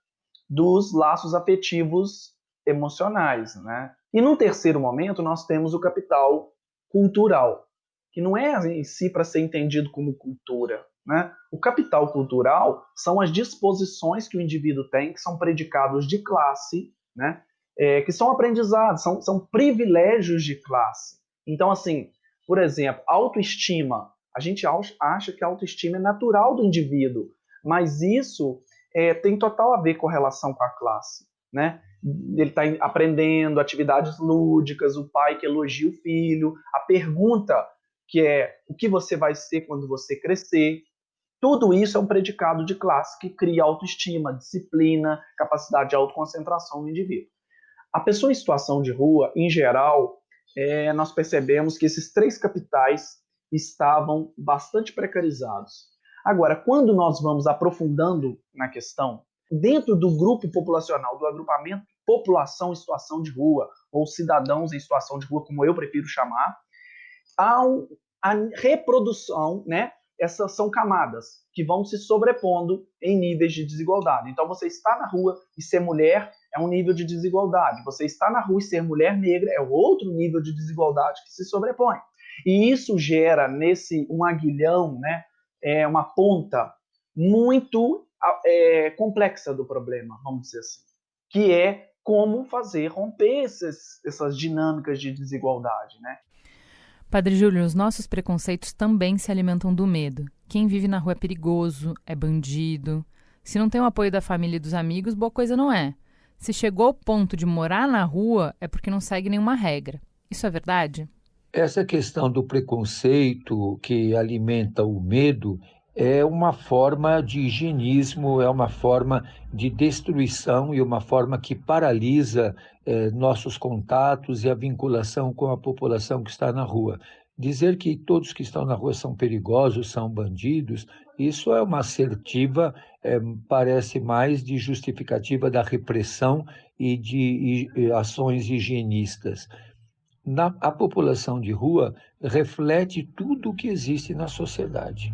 dos laços afetivos emocionais, né? E num terceiro momento, nós temos o capital cultural, que não é em si para ser entendido como cultura, né? O capital cultural são as disposições que o indivíduo tem, que são predicados de classe, né? Que são aprendizados, são privilégios de classe. Então, assim, por exemplo, autoestima. A gente acha que a autoestima é natural do indivíduo, mas isso tem total a ver com a relação com a classe, né? Ele está aprendendo atividades lúdicas, o pai que elogia o filho, a pergunta que é o que você vai ser quando você crescer. Tudo isso é um predicado de classe que cria autoestima, disciplina, capacidade de autoconcentração no indivíduo. A pessoa em situação de rua, em geral, nós percebemos que esses 3 capitais estavam bastante precarizados. Agora, quando nós vamos aprofundando na questão, dentro do grupo populacional, do agrupamento população em situação de rua, ou cidadãos em situação de rua, como eu prefiro chamar, há a reprodução, né? Essas são camadas que vão se sobrepondo em níveis de desigualdade. Então, você está na rua e ser mulher é um nível de desigualdade. Você está na rua e ser mulher negra é outro nível de desigualdade que se sobrepõe. E isso gera um aguilhão, né? Uma ponta muito complexa do problema, vamos dizer assim, que é como fazer romper essas dinâmicas de desigualdade, né? Padre Júlio, os nossos preconceitos também se alimentam do medo. Quem vive na rua é perigoso, é bandido. Se não tem o apoio da família e dos amigos, boa coisa não é. Se chegou ao ponto de morar na rua, é porque não segue nenhuma regra. Isso é verdade? Essa questão do preconceito que alimenta o medo é uma forma de higienismo, é uma forma de destruição e uma forma que paralisa nossos contatos e a vinculação com a população que está na rua. Dizer que todos que estão na rua são perigosos, são bandidos, isso é uma assertiva, parece mais de justificativa da repressão e de ações higienistas. A população de rua reflete tudo o que existe na sociedade.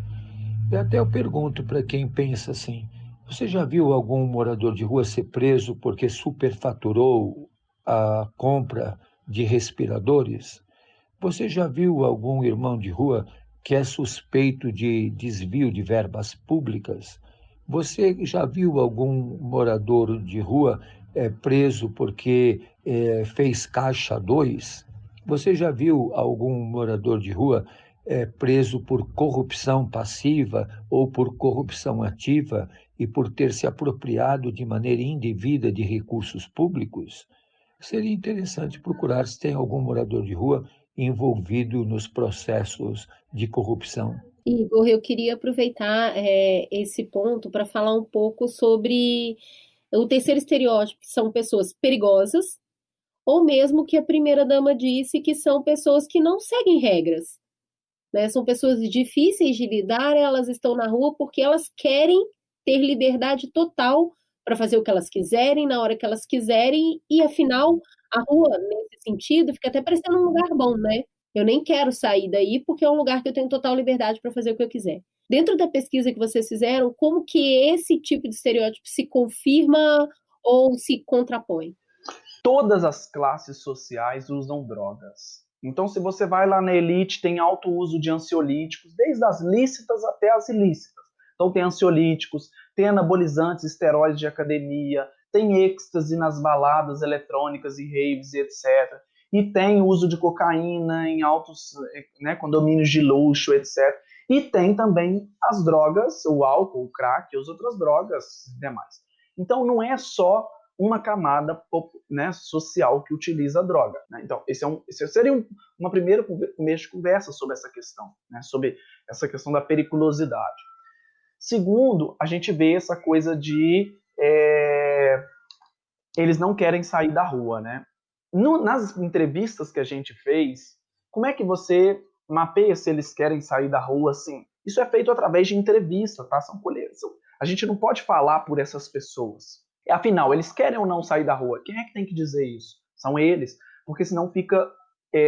E até eu pergunto para quem pensa assim, você já viu algum morador de rua ser preso porque superfaturou a compra de respiradores? Você já viu algum irmão de rua que é suspeito de desvio de verbas públicas? Você já viu algum morador de rua preso porque fez caixa 2? Você já viu algum morador de rua preso por corrupção passiva ou por corrupção ativa e por ter se apropriado de maneira indevida de recursos públicos? Seria interessante procurar se tem algum morador de rua envolvido nos processos de corrupção. Igor, eu queria aproveitar esse ponto para falar um pouco sobre o terceiro estereótipo, que são pessoas perigosas, ou mesmo que a primeira-dama disse que são pessoas que não seguem regras. Né? São pessoas difíceis de lidar, elas estão na rua porque elas querem ter liberdade total para fazer o que elas quiserem, na hora que elas quiserem, e afinal, a rua, nesse sentido, fica até parecendo um lugar bom, né? Eu nem quero sair daí porque é um lugar que eu tenho total liberdade para fazer o que eu quiser. Dentro da pesquisa que vocês fizeram, como que esse tipo de estereótipo se confirma ou se contrapõe? todas as classes sociais usam drogas. Então, se você vai lá na elite, tem alto uso de ansiolíticos, desde as lícitas até as ilícitas. Então, tem ansiolíticos, tem anabolizantes, esteroides de academia, tem êxtase nas baladas eletrônicas e raves, etc. E tem uso de cocaína em altos, né, condomínios de luxo, etc. E tem também as drogas, o álcool, o crack e as outras drogas demais. Então, não é só uma camada, né, social que utiliza a droga. Né? Então, esse seria uma primeira começo de conversa sobre essa questão, né, sobre essa questão da periculosidade. Segundo, a gente vê essa coisa de eles não querem sair da rua. Né? Nas entrevistas que a gente fez, como é que você mapeia se eles querem sair da rua? Assim, isso é feito através de entrevista, tá? A gente não pode falar por essas pessoas. Afinal, eles querem ou não sair da rua? Quem é que tem que dizer isso? São eles. Porque senão fica...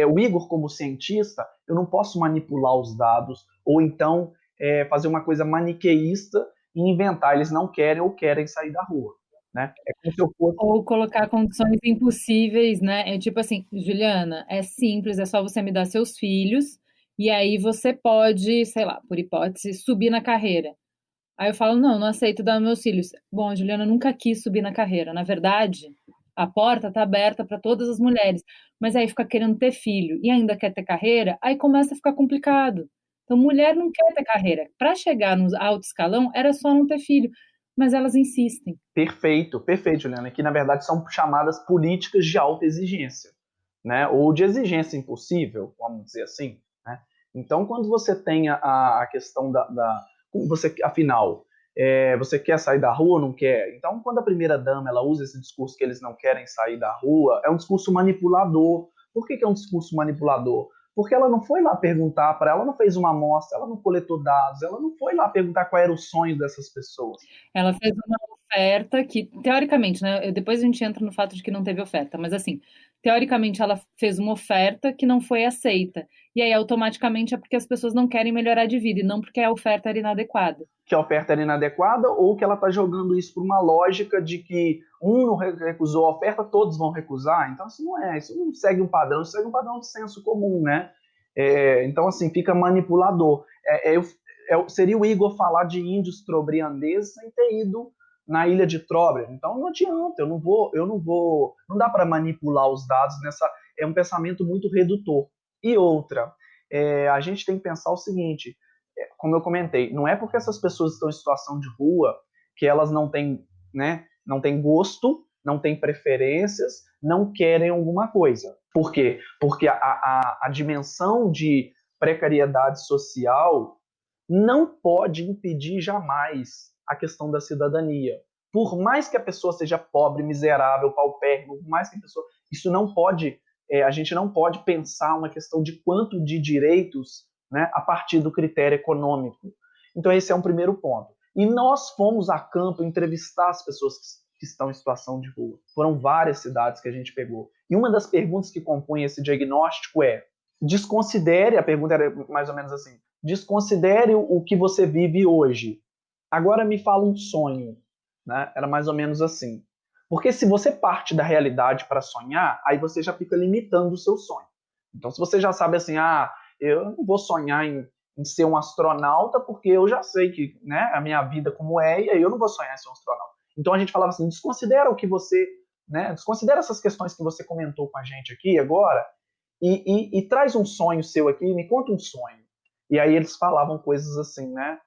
o Igor, como cientista, eu não posso manipular os dados ou então fazer uma coisa maniqueísta e inventar. Eles não querem ou querem sair da rua. Né? É como se eu fosse... Ou colocar condições impossíveis, né? É tipo assim, Juliana, é simples, é só você me dar seus filhos e aí você pode, sei lá, por hipótese, subir na carreira. Aí eu falo, não aceito dar meus filhos. Bom, a Juliana nunca quis subir na carreira. Na verdade, a porta está aberta para todas as mulheres. Mas aí fica querendo ter filho e ainda quer ter carreira, aí começa a ficar complicado. Então, mulher não quer ter carreira. Para chegar no alto escalão, era só não ter filho. Mas elas insistem. Perfeito, Juliana. Que, na verdade, são chamadas políticas de alta exigência. Né? Ou de exigência impossível, vamos dizer assim. Né? Então, quando você tem a questão afinal, você quer sair da rua ou não quer? Então, quando a primeira-dama ela usa esse discurso que eles não querem sair da rua, é um discurso manipulador. Por que é um discurso manipulador? Porque ela não foi lá perguntar para ela, não fez uma amostra, ela não coletou dados, ela não foi lá perguntar qual era o sonho dessas pessoas. Ela fez uma oferta que, teoricamente, né? Depois a gente entra no fato de que não teve oferta, mas assim, teoricamente ela fez uma oferta que não foi aceita. E aí, automaticamente, é porque as pessoas não querem melhorar de vida e não porque a oferta era inadequada. Que a oferta era inadequada ou que ela está jogando isso por uma lógica de que um não recusou a oferta, todos vão recusar. Então, isso não segue um padrão, isso segue um padrão de senso comum, né? Então, assim, fica manipulador. Seria o Igor falar de índios trobriandeses sem ter ido na ilha de Trobriand. Então, não adianta, não dá para manipular os dados é um pensamento muito redutor. E outra, a gente tem que pensar o seguinte, como eu comentei, não é porque essas pessoas estão em situação de rua que elas não têm, né, não têm gosto, não têm preferências, não querem alguma coisa. Por quê? Porque a dimensão de precariedade social não pode impedir jamais a questão da cidadania. Por mais que a pessoa seja pobre, miserável, paupérrimo, por mais que a pessoa... Isso não pode... a gente não pode pensar uma questão de quanto de direitos, né, a partir do critério econômico. Então, esse é um primeiro ponto. E nós fomos a campo entrevistar as pessoas que estão em situação de rua. Foram várias cidades que a gente pegou. E uma das perguntas que compõe esse diagnóstico desconsidere, a pergunta era mais ou menos assim, desconsidere o que você vive hoje. Agora me fala um sonho. Né? Era mais ou menos assim. Porque se você parte da realidade para sonhar, aí você já fica limitando o seu sonho. Então, se você já sabe assim, eu não vou sonhar em ser um astronauta, porque eu já sei que, né, a minha vida como é, e aí eu não vou sonhar em ser um astronauta. Então, a gente falava assim, desconsidera o que você, né, desconsidera essas questões que você comentou com a gente aqui agora, e traz um sonho seu aqui, me conta um sonho. E aí eles falavam coisas assim, né,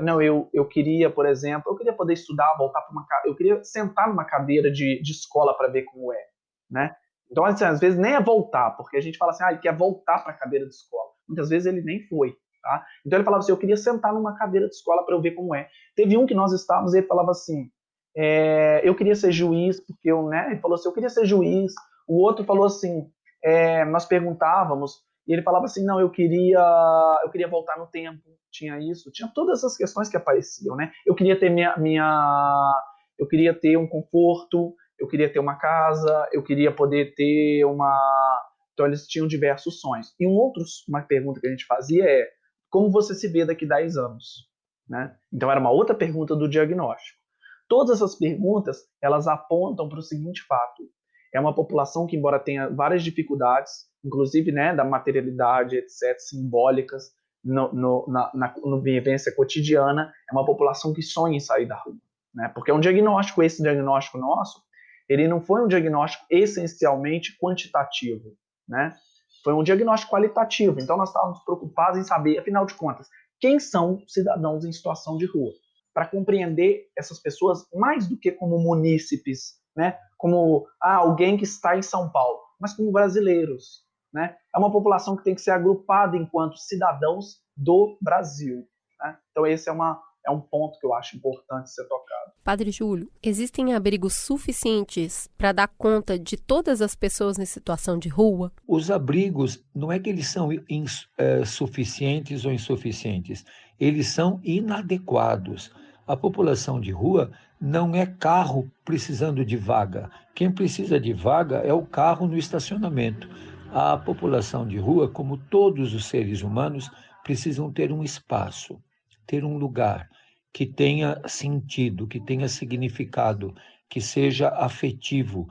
não, eu queria, por exemplo, eu queria poder estudar, voltar para eu queria sentar numa cadeira de escola para ver como é, né? Então, assim, às vezes nem é voltar, porque a gente fala assim, ele quer voltar para a cadeira de escola. Muitas vezes ele nem foi, tá? Então ele falava assim, eu queria sentar numa cadeira de escola para eu ver como é. Teve um que nós estávamos e ele falava assim, eu queria ser juiz, porque ele falou assim, eu queria ser juiz. O outro falou assim, nós perguntávamos, e ele falava assim, não, eu queria voltar no tempo. Tinha isso, tinha todas essas questões que apareciam, né? Eu queria ter eu queria ter um conforto, eu queria ter uma casa, eu queria poder ter uma... Então, eles tinham diversos sonhos. E uma pergunta que a gente fazia como você se vê daqui 10 anos? Né? Então, era uma outra pergunta do diagnóstico. Todas essas perguntas, elas apontam para o seguinte fato. É uma população que, embora tenha várias dificuldades, inclusive, né, da materialidade, etc., simbólicas, na vivência cotidiana, é uma população que sonha em sair da rua, né? Porque esse diagnóstico nosso, ele não foi um diagnóstico essencialmente quantitativo, né? Foi um diagnóstico qualitativo. Então, nós estávamos preocupados em saber, afinal de contas, quem são cidadãos em situação de rua, para compreender essas pessoas mais do que como munícipes, né? Como alguém que está em São Paulo, mas como brasileiros, né? É uma população que tem que ser agrupada enquanto cidadãos do Brasil, né? Então esse é um ponto que eu acho importante ser tocado. Padre Júlio, existem abrigos suficientes para dar conta de todas as pessoas em situação de rua? Os abrigos, não é que eles são suficientes ou insuficientes, eles são inadequados. A população de rua não é carro precisando de vaga. Quem precisa de vaga é o carro no estacionamento. A população de rua, como todos os seres humanos, precisam ter um espaço, ter um lugar que tenha sentido, que tenha significado, que seja afetivo,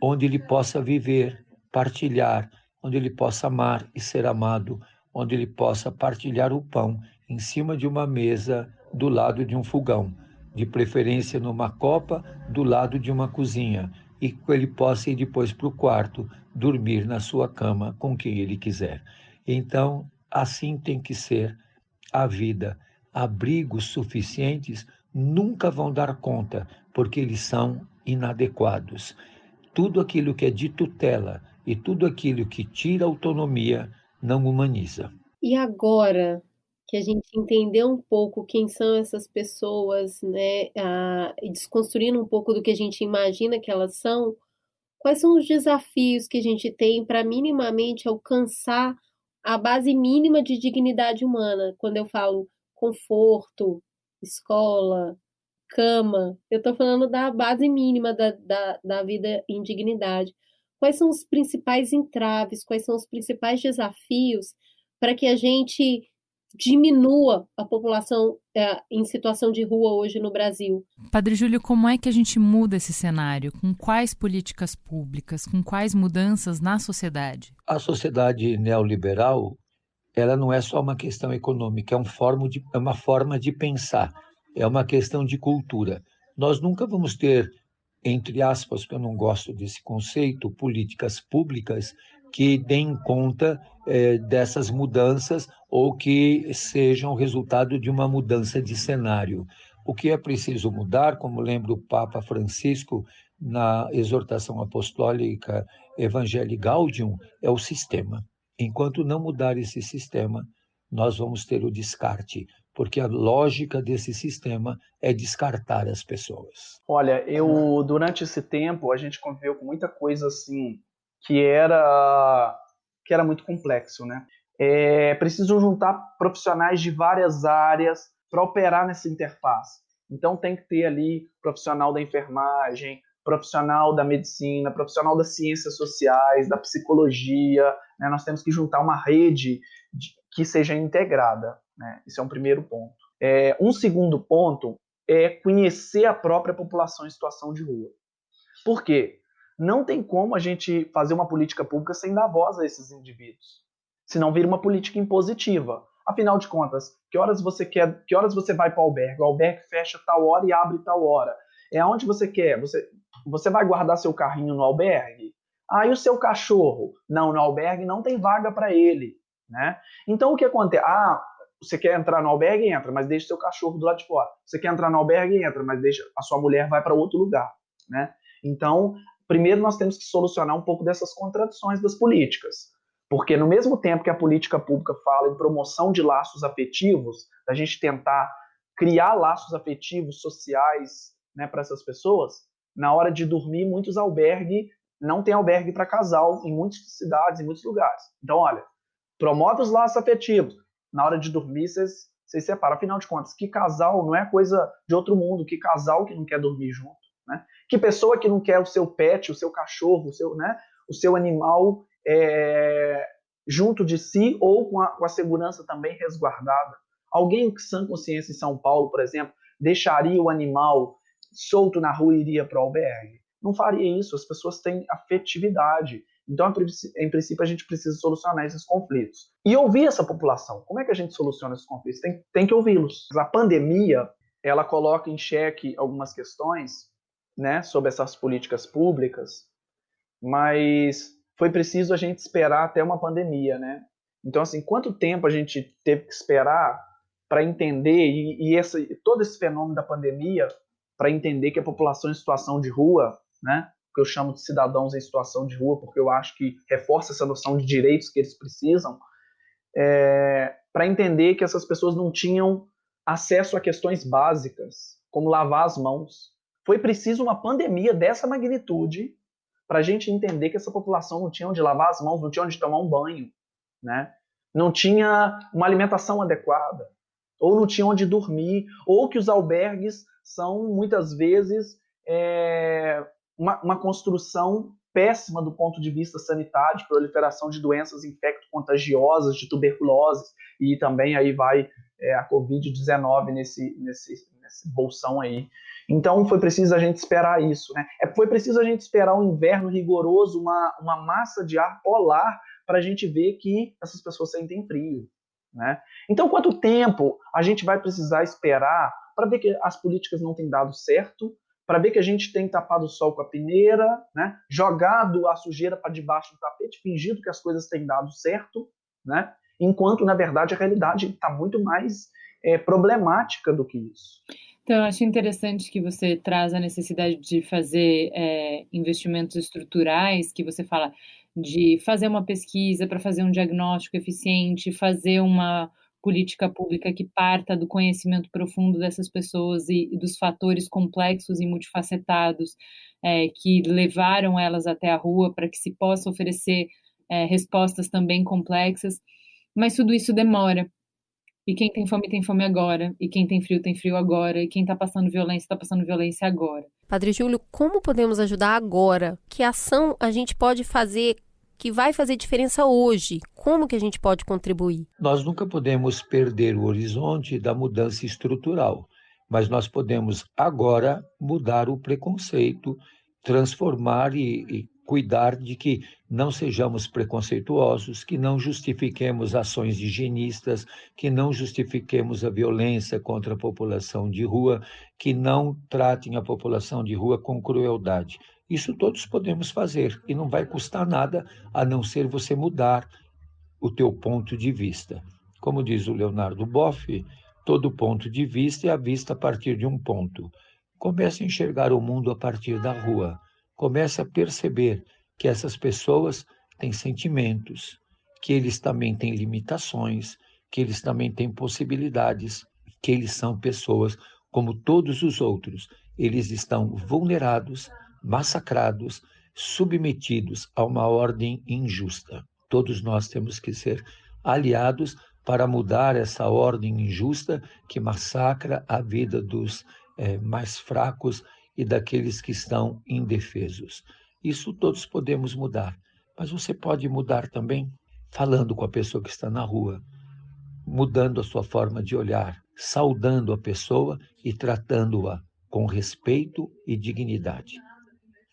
onde ele possa viver, partilhar, onde ele possa amar e ser amado, onde ele possa partilhar o pão em cima de uma mesa do lado de um fogão, de preferência numa copa do lado de uma cozinha, e que ele possa ir depois para o quarto, dormir na sua cama com quem ele quiser. Então, assim tem que ser a vida. Abrigos suficientes nunca vão dar conta, porque eles são inadequados. Tudo aquilo que é de tutela e tudo aquilo que tira autonomia não humaniza. E agora que a gente entendeu um pouco quem são essas pessoas, né, e desconstruindo um pouco do que a gente imagina que elas são, quais são os desafios que a gente tem para minimamente alcançar a base mínima de dignidade humana? Quando eu falo conforto, escola, cama, eu estou falando da base mínima da vida em dignidade. Quais são os principais entraves, quais são os principais desafios para que a gente diminua a população em situação de rua hoje no Brasil? Padre Júlio, como é que a gente muda esse cenário? Com quais políticas públicas? Com quais mudanças na sociedade? A sociedade neoliberal, ela não é só uma questão econômica, é uma forma de pensar, é uma questão de cultura. Nós nunca vamos ter, entre aspas, porque eu não gosto desse conceito, políticas públicas que deem conta dessas mudanças ou que sejam resultado de uma mudança de cenário. O que é preciso mudar, como lembra o Papa Francisco na exortação apostólica Evangelii Gaudium, é o sistema. Enquanto não mudar esse sistema, nós vamos ter o descarte, porque a lógica desse sistema é descartar as pessoas. Olha, durante esse tempo, a gente conviveu com muita coisa assim, que era muito complexo, né? É preciso juntar profissionais de várias áreas para operar nessa interface. Então tem que ter ali profissional da enfermagem, profissional da medicina, profissional das ciências sociais, da psicologia, né? Nós temos que juntar uma rede que seja integrada, né? Esse é um primeiro ponto. Um segundo ponto é conhecer a própria população em situação de rua. Por quê? Não tem como a gente fazer uma política pública sem dar voz a esses indivíduos. Senão vira uma política impositiva. Afinal de contas, que horas você vai para o albergue? O albergue fecha tal hora e abre tal hora. É aonde você quer. Você vai guardar seu carrinho no albergue? E o seu cachorro? Não, no albergue não tem vaga para ele, né? Então o que acontece? Você quer entrar no albergue? Entra, mas deixa seu cachorro do lado de fora. Você quer entrar no albergue? Entra, mas deixa a sua mulher vai para outro lugar, né? Então, primeiro nós temos que solucionar um pouco dessas contradições das políticas. Porque no mesmo tempo que a política pública fala em promoção de laços afetivos, da gente tentar criar laços afetivos sociais, né, para essas pessoas, na hora de dormir, muitos albergues, não tem albergue para casal em muitas cidades, em muitos lugares. Então, olha, promove os laços afetivos. Na hora de dormir, vocês separam. Afinal de contas, que casal não é coisa de outro mundo, que casal que não quer dormir junto, né? Que pessoa que não quer o seu pet, o seu cachorro, o seu animal junto de si ou com a segurança também resguardada. Alguém com sã consciência em São Paulo, por exemplo, deixaria o animal solto na rua e iria para o albergue? não faria isso. As pessoas têm afetividade. Então, em princípio, a gente precisa solucionar esses conflitos. E ouvir essa população. Como é que a gente soluciona esses conflitos? Tem que ouvi-los. A pandemia, ela coloca em xeque algumas questões, né, sobre essas políticas públicas, mas foi preciso a gente esperar até uma pandemia, né? Então, assim, quanto tempo a gente teve que esperar para entender, todo esse fenômeno da pandemia, para entender que a população em situação de rua, né, que eu chamo de cidadãos em situação de rua, porque eu acho que reforça essa noção de direitos que eles precisam, para entender que essas pessoas não tinham acesso a questões básicas, como lavar as mãos. Foi preciso uma pandemia dessa magnitude para a gente entender que essa população não tinha onde lavar as mãos, não tinha onde tomar um banho, né? Não tinha uma alimentação adequada, ou não tinha onde dormir, ou que os albergues são, muitas vezes, uma construção péssima do ponto de vista sanitário, de proliferação de doenças infecto-contagiosas, de tuberculose, e também aí vai a Covid-19 nesse bolsão aí. Então foi preciso a gente esperar isso, né? Foi preciso a gente esperar um inverno rigoroso, uma massa de ar polar, para a gente ver que essas pessoas sentem frio, né? Então quanto tempo a gente vai precisar esperar para ver que as políticas não têm dado certo, para ver que a gente tem tapado o sol com a peneira, né? Jogado a sujeira para debaixo do tapete, fingindo que as coisas têm dado certo, né? Enquanto, na verdade, a realidade está muito mais problemática do que isso. Então, eu acho interessante que você traz a necessidade de fazer investimentos estruturais, que você fala de fazer uma pesquisa para fazer um diagnóstico eficiente, fazer uma política pública que parta do conhecimento profundo dessas pessoas e dos fatores complexos e multifacetados que levaram elas até a rua, para que se possa oferecer respostas também complexas, mas tudo isso demora. E quem tem fome agora, e quem tem frio agora, e quem está passando violência agora. Padre Júlio, como podemos ajudar agora? Que ação a gente pode fazer que vai fazer diferença hoje? Como que a gente pode contribuir? Nós nunca podemos perder o horizonte da mudança estrutural, mas nós podemos agora mudar o preconceito, transformar e cuidar de que não sejamos preconceituosos, que não justifiquemos ações higienistas, que não justifiquemos a violência contra a população de rua, que não tratem a população de rua com crueldade. Isso todos podemos fazer e não vai custar nada, a não ser você mudar o teu ponto de vista. Como diz o Leonardo Boff, todo ponto de vista é a vista a partir de um ponto. Comece a enxergar o mundo a partir da rua. Comece a perceber que essas pessoas têm sentimentos, que eles também têm limitações, que eles também têm possibilidades, que eles são pessoas como todos os outros. Eles estão vulnerados, massacrados, submetidos a uma ordem injusta. Todos nós temos que ser aliados para mudar essa ordem injusta que massacra a vida dos mais fracos e daqueles que estão indefesos. Isso todos podemos mudar, mas você pode mudar também falando com a pessoa que está na rua, mudando a sua forma de olhar, saudando a pessoa e tratando-a com respeito e dignidade.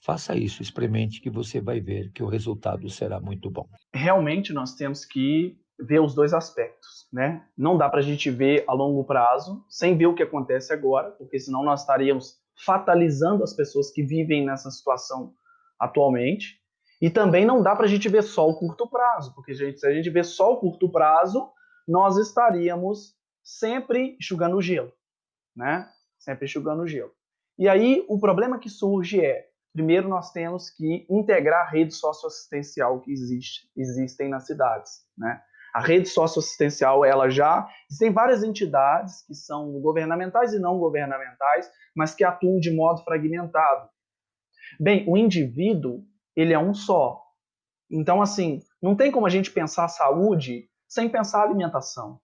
Faça isso, experimente, que você vai ver que o resultado será muito bom. Realmente nós temos que ver os dois aspectos, né? Não dá para a gente ver a longo prazo, sem ver o que acontece agora, porque senão nós estaríamos fatalizando as pessoas que vivem nessa situação atualmente. E também não dá para a gente ver só o curto prazo, porque se a gente ver só o curto prazo, nós estaríamos sempre enxugando o gelo, né? Sempre enxugando o gelo. E aí o problema que surge primeiro nós temos que integrar a rede socioassistencial que existem nas cidades, né? A rede socioassistencial, existem várias entidades que são governamentais e não governamentais, mas que atuam de modo fragmentado. Bem, o indivíduo, ele é um só. Então, assim, não tem como a gente pensar saúde sem pensar alimentação.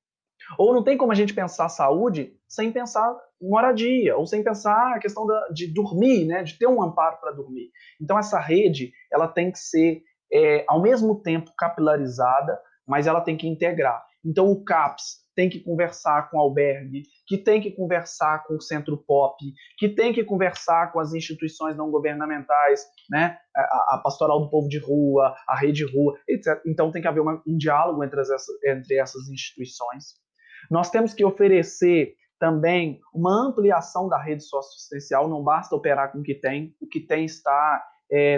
Ou não tem como a gente pensar saúde sem pensar moradia, ou sem pensar a questão de dormir, né? De ter um amparo para dormir. Então, essa rede, ela tem que ser, ao mesmo tempo, capilarizada, mas ela tem que integrar. Então, o CAPS tem que conversar com o albergue, que tem que conversar com o centro pop, que tem que conversar com as instituições não governamentais, né? A Pastoral do Povo de Rua, a Rede Rua, etc. Então tem que haver um diálogo entre essas instituições. Nós temos que oferecer também uma ampliação da rede socioassistencial, não basta operar com o que tem está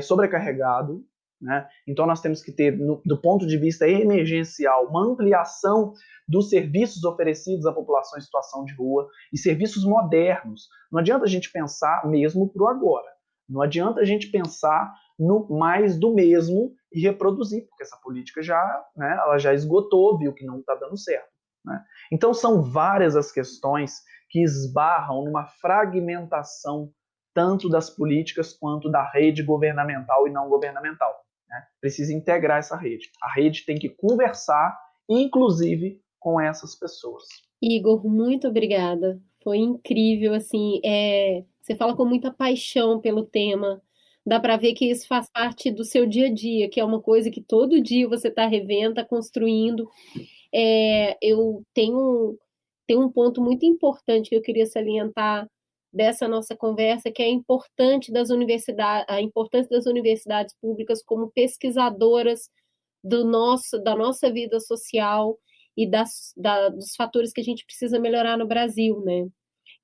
sobrecarregado, né? Então nós temos que ter, do ponto de vista emergencial, uma ampliação dos serviços oferecidos à população em situação de rua e serviços modernos. Não adianta a gente pensar mesmo para o agora, não adianta a gente pensar no mais do mesmo e reproduzir, porque essa política ela já esgotou, viu que não está dando certo, né? Então são várias as questões que esbarram numa fragmentação tanto das políticas quanto da rede governamental e não governamental, né? Precisa integrar essa rede. A rede tem que conversar, inclusive, com essas pessoas. Igor, muito obrigada. Foi incrível, assim, você fala com muita paixão pelo tema. Dá para ver que isso faz parte do seu dia a dia, que é uma coisa que todo dia você está revendo, está construindo. Eu tenho um ponto muito importante que eu queria salientar dessa nossa conversa, que é a importância das universidades públicas como pesquisadoras da nossa vida social e dos fatores que a gente precisa melhorar no Brasil, né?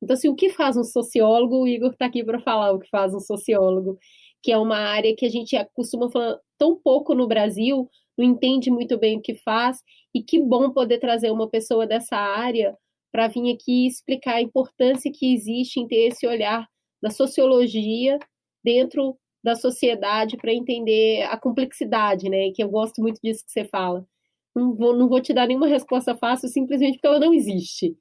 Então, assim, o que faz um sociólogo? O Igor está aqui para falar o que faz um sociólogo, que é uma área que a gente costuma falar tão pouco no Brasil, não entende muito bem o que faz, e que bom poder trazer uma pessoa dessa área para vir aqui explicar a importância que existe em ter esse olhar da sociologia dentro da sociedade para entender a complexidade, né? Que eu gosto muito disso que você fala. Não vou te dar nenhuma resposta fácil, simplesmente porque ela não existe,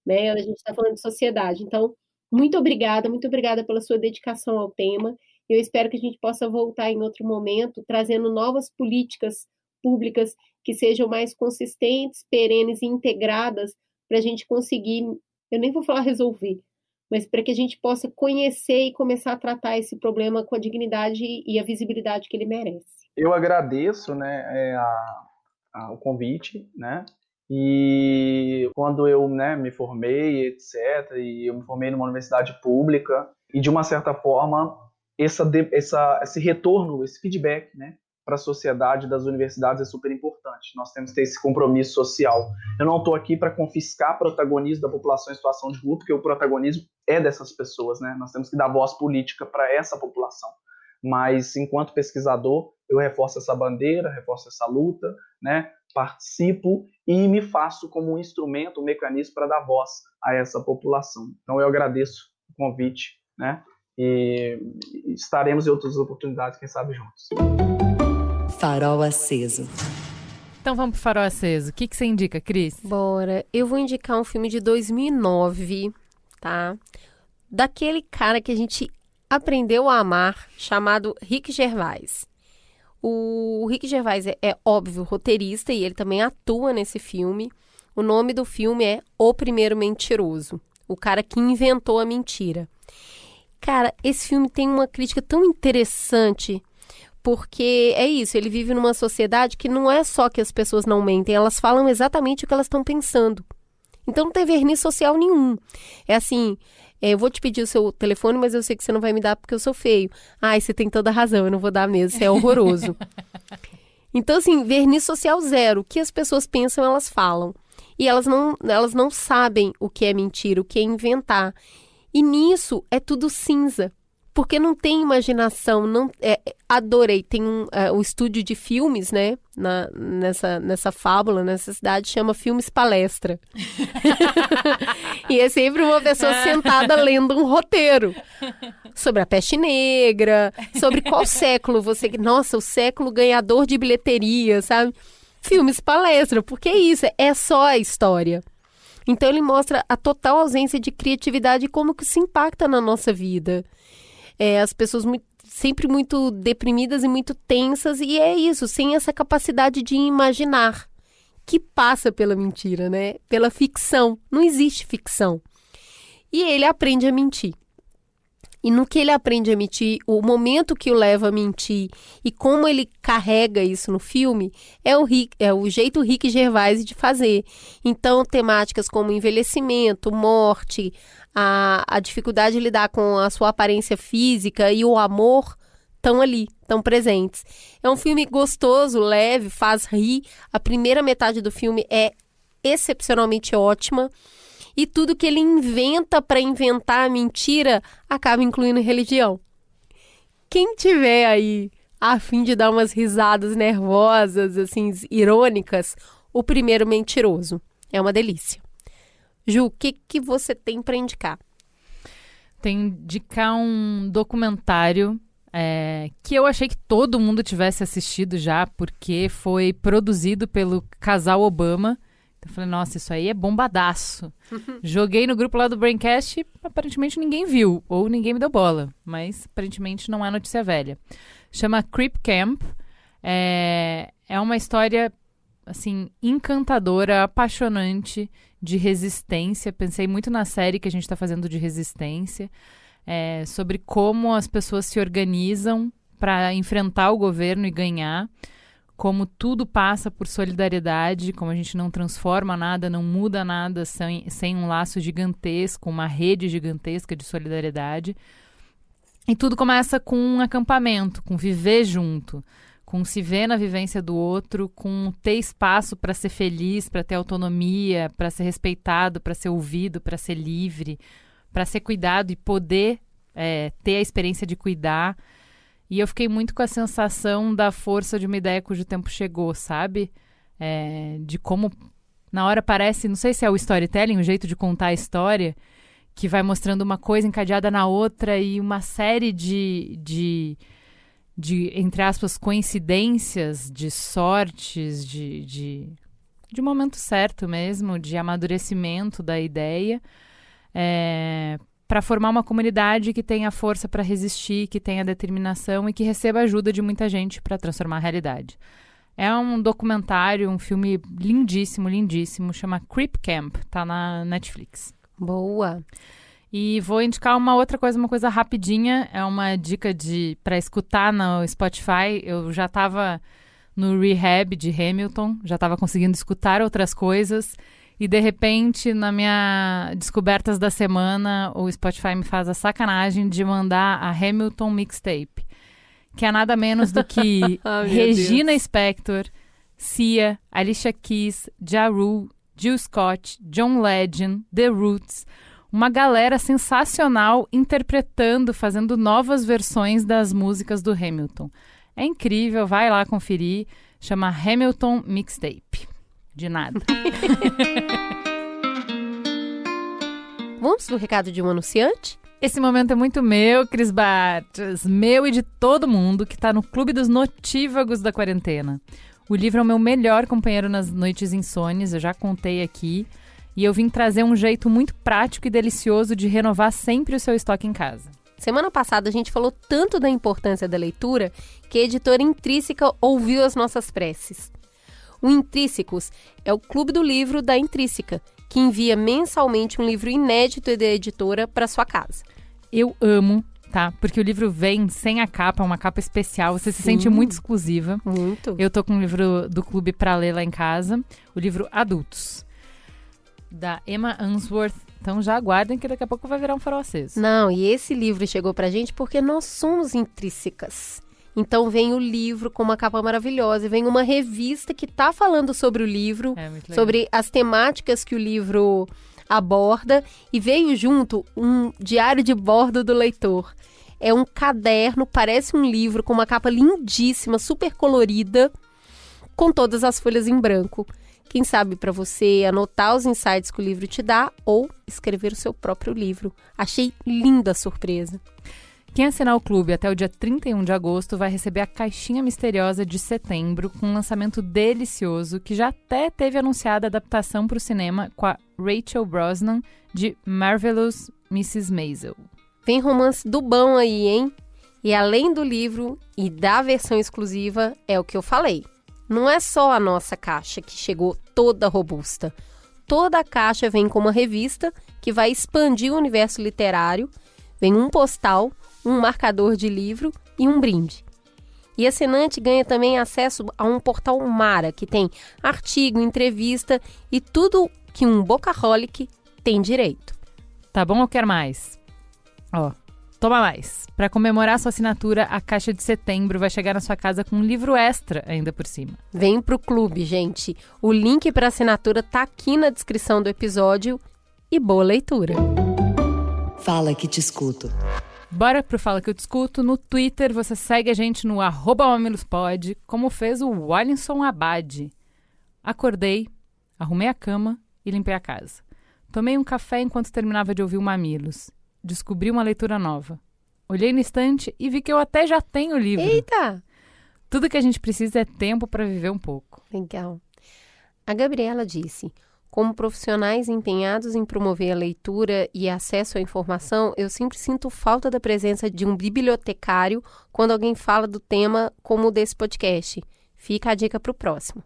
né? A gente está falando de sociedade. Então, muito obrigada pela sua dedicação ao tema. Eu espero que a gente possa voltar em outro momento, trazendo novas políticas públicas que sejam mais consistentes, perenes e integradas, para a gente conseguir, eu nem vou falar resolver, mas para que a gente possa conhecer e começar a tratar esse problema com a dignidade e a visibilidade que ele merece. Eu agradeço, né, o convite, né? E quando eu, né, me formei, etc., e eu me formei numa universidade pública, e de uma certa forma, esse retorno, esse feedback, né, para a sociedade das universidades é super importante. Nós temos que ter esse compromisso social. Eu não estou aqui para confiscar protagonismo da população em situação de rua, porque o protagonismo é dessas pessoas, né? Nós temos que dar voz política para essa população. Mas, enquanto pesquisador, eu reforço essa bandeira, reforço essa luta, né? Participo e me faço como um instrumento, um mecanismo para dar voz a essa população. Então, eu agradeço o convite, né? E estaremos em outras oportunidades, quem sabe, juntos. Farol Aceso. Então vamos pro Farol Aceso. O que você indica, Cris? Bora. Eu vou indicar um filme de 2009, tá? Daquele cara que a gente aprendeu a amar, chamado Rick Gervais. O Rick Gervais é óbvio, roteirista, e ele também atua nesse filme. O nome do filme é O Primeiro Mentiroso. O cara que inventou a mentira. Cara, esse filme tem uma crítica tão interessante, porque é isso, ele vive numa sociedade que não é só que as pessoas não mentem, elas falam exatamente o que elas estão pensando. Então não tem verniz social nenhum. É assim, eu vou te pedir o seu telefone, mas eu sei que você não vai me dar porque eu sou feio. Ai, você tem toda a razão, eu não vou dar mesmo, isso é horroroso. Então assim, verniz social zero. O que as pessoas pensam, elas falam. E elas não sabem o que é mentira, o que é inventar. E nisso é tudo cinza. Porque não tem imaginação, adorei, tem um estúdio de filmes, né, nessa fábula, nessa cidade, chama Filmes Palestra. E é sempre uma pessoa sentada lendo um roteiro sobre a peste negra, sobre qual século nossa, o século ganhador de bilheteria, sabe? Filmes Palestra, porque é isso, é só a história. Então ele mostra a total ausência de criatividade e como que isso impacta na nossa vida. As pessoas sempre muito deprimidas e muito tensas, e é isso, sem essa capacidade de imaginar, que passa pela mentira, né? Pela ficção. Não existe ficção. E ele aprende a mentir. e no que ele aprende a mentir, o momento que o leva a mentir e como ele carrega isso no filme, é o jeito Rick Gervais de fazer. Então, temáticas como envelhecimento, morte, a dificuldade de lidar com a sua aparência física e o amor estão ali, estão presentes. É um filme gostoso, leve, faz rir. A primeira metade do filme é excepcionalmente ótima. E tudo que ele inventa para inventar a mentira acaba incluindo religião. Quem tiver aí a fim de dar umas risadas nervosas, assim, irônicas, O Primeiro Mentiroso. É uma delícia. Ju, o que você tem para indicar? Tem indicar um documentário que eu achei que todo mundo tivesse assistido já, porque foi produzido pelo casal Obama. Eu falei, nossa, isso aí é bombadaço. Joguei no grupo lá do Braincast e aparentemente ninguém viu, ou ninguém me deu bola. Mas aparentemente não é notícia velha. Chama Creep Camp. É uma história, assim, encantadora, apaixonante, de resistência. Pensei muito na série que a gente está fazendo de resistência. Sobre como as pessoas se organizam para enfrentar o governo e ganhar. Como tudo passa por solidariedade, como a gente não transforma nada, não muda nada sem um laço gigantesco, uma rede gigantesca de solidariedade. E tudo começa com um acampamento, com viver junto, com se ver na vivência do outro, com ter espaço para ser feliz, para ter autonomia, para ser respeitado, para ser ouvido, para ser livre, para ser cuidado e poder ter a experiência de cuidar. E eu fiquei muito com a sensação da força de uma ideia cujo tempo chegou, sabe? De como, na hora parece, não sei se é o storytelling, o jeito de contar a história, que vai mostrando uma coisa encadeada na outra e uma série de entre aspas, coincidências, de sortes, de momento certo mesmo, de amadurecimento da ideia, para formar uma comunidade que tenha força para resistir, que tenha determinação e que receba ajuda de muita gente para transformar a realidade. É um documentário, um filme lindíssimo, lindíssimo, chama Creep Camp, tá na Netflix. Boa! E vou indicar uma outra coisa, uma coisa rapidinha, é uma dica para escutar no Spotify. Eu já estava no rehab de Hamilton, já estava conseguindo escutar outras coisas. E, de repente, na minha Descobertas da Semana, o Spotify me faz a sacanagem de mandar a Hamilton Mixtape, que é nada menos do que Regina Spektor, Sia, Alicia Keys, Ja Rule, Jill Scott, John Legend, The Roots, uma galera sensacional interpretando, fazendo novas versões das músicas do Hamilton. É incrível, vai lá conferir, chama Hamilton Mixtape. De nada. Vamos pro recado de um anunciante? Esse momento é muito meu, Cris Bartz, meu e de todo mundo que tá no Clube dos Notívagos da Quarentena. O livro é o meu melhor companheiro nas noites insones, eu já contei aqui, e eu vim trazer um jeito muito prático e delicioso de renovar sempre o seu estoque em casa. Semana passada a gente falou tanto da importância da leitura que a editora Intrínseca ouviu as nossas preces. O Intrínsecos é o clube do livro da Intrínseca, que envia mensalmente um livro inédito da editora para sua casa. Eu amo, tá? Porque o livro vem sem a capa, uma capa especial, você se sente muito exclusiva. Muito. Eu tô com um livro do clube para ler lá em casa, o livro Adultos, da Emma Unsworth. Então já aguardem que daqui a pouco vai virar um farol aceso. Não, e esse livro chegou pra gente porque nós somos intrínsecas. Então vem o livro com uma capa maravilhosa, e vem uma revista que está falando sobre o livro, sobre as temáticas que o livro aborda, e veio junto um diário de bordo do leitor. É um caderno, parece um livro, com uma capa lindíssima, super colorida, com todas as folhas em branco. Quem sabe para você anotar os insights que o livro te dá ou escrever o seu próprio livro. Achei linda a surpresa. Quem assinar o clube até o dia 31 de agosto vai receber a caixinha misteriosa de setembro, com um lançamento delicioso que já até teve anunciada a adaptação para o cinema com a Rachel Brosnan de Marvelous Mrs. Maisel. Vem romance do bom aí, hein? E além do livro e da versão exclusiva, é o que eu falei. Não é só a nossa caixa que chegou toda robusta. Toda a caixa vem com uma revista que vai expandir o universo literário. Vem um postal, um marcador de livro e um brinde. E assinante ganha também acesso a um portal Mara, que tem artigo, entrevista e tudo que um Bocaholic tem direito. Tá bom ou quer mais? Ó, toma mais. Para comemorar sua assinatura, a Caixa de Setembro vai chegar na sua casa com um livro extra ainda por cima. Vem pro clube, gente. O link para assinatura tá aqui na descrição do episódio e boa leitura. Fala que te escuto. Bora pro Fala que eu te escuto. No Twitter você segue a gente no @mamilospod, como fez o Wallinson Abad. Acordei, arrumei a cama e limpei a casa. Tomei um café enquanto terminava de ouvir o Mamilos. Descobri uma leitura nova. Olhei no estante e vi que eu até já tenho o livro. Eita! Tudo que a gente precisa é tempo para viver um pouco. Legal. A Gabriela disse: como profissionais empenhados em promover a leitura e acesso à informação, eu sempre sinto falta da presença de um bibliotecário quando alguém fala do tema como o desse podcast. Fica a dica para o próximo.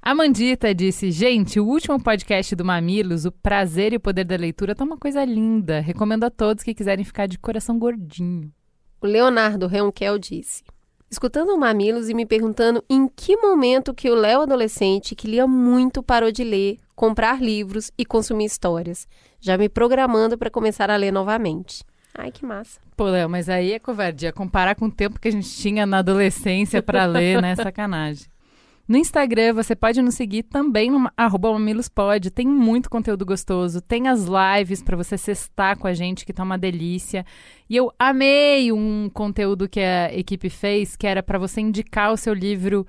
A Mandita disse: gente, o último podcast do Mamilos, O Prazer e o Poder da Leitura, tá uma coisa linda. Recomendo a todos que quiserem ficar de coração gordinho. O Leonardo Reunquel disse: escutando o Mamilos e me perguntando em que momento que o Léo adolescente, que lia muito, parou de ler, comprar livros e consumir histórias. Já me programando para começar a ler novamente. Ai, que massa. Pô, Léo, mas aí é covardia. Comparar com o tempo que a gente tinha na adolescência para ler, né? Sacanagem. No Instagram, você pode nos seguir também no @mamilospod. Tem muito conteúdo gostoso. Tem as lives para você sextar com a gente, que tá uma delícia. E eu amei um conteúdo que a equipe fez, que era para você indicar o seu livro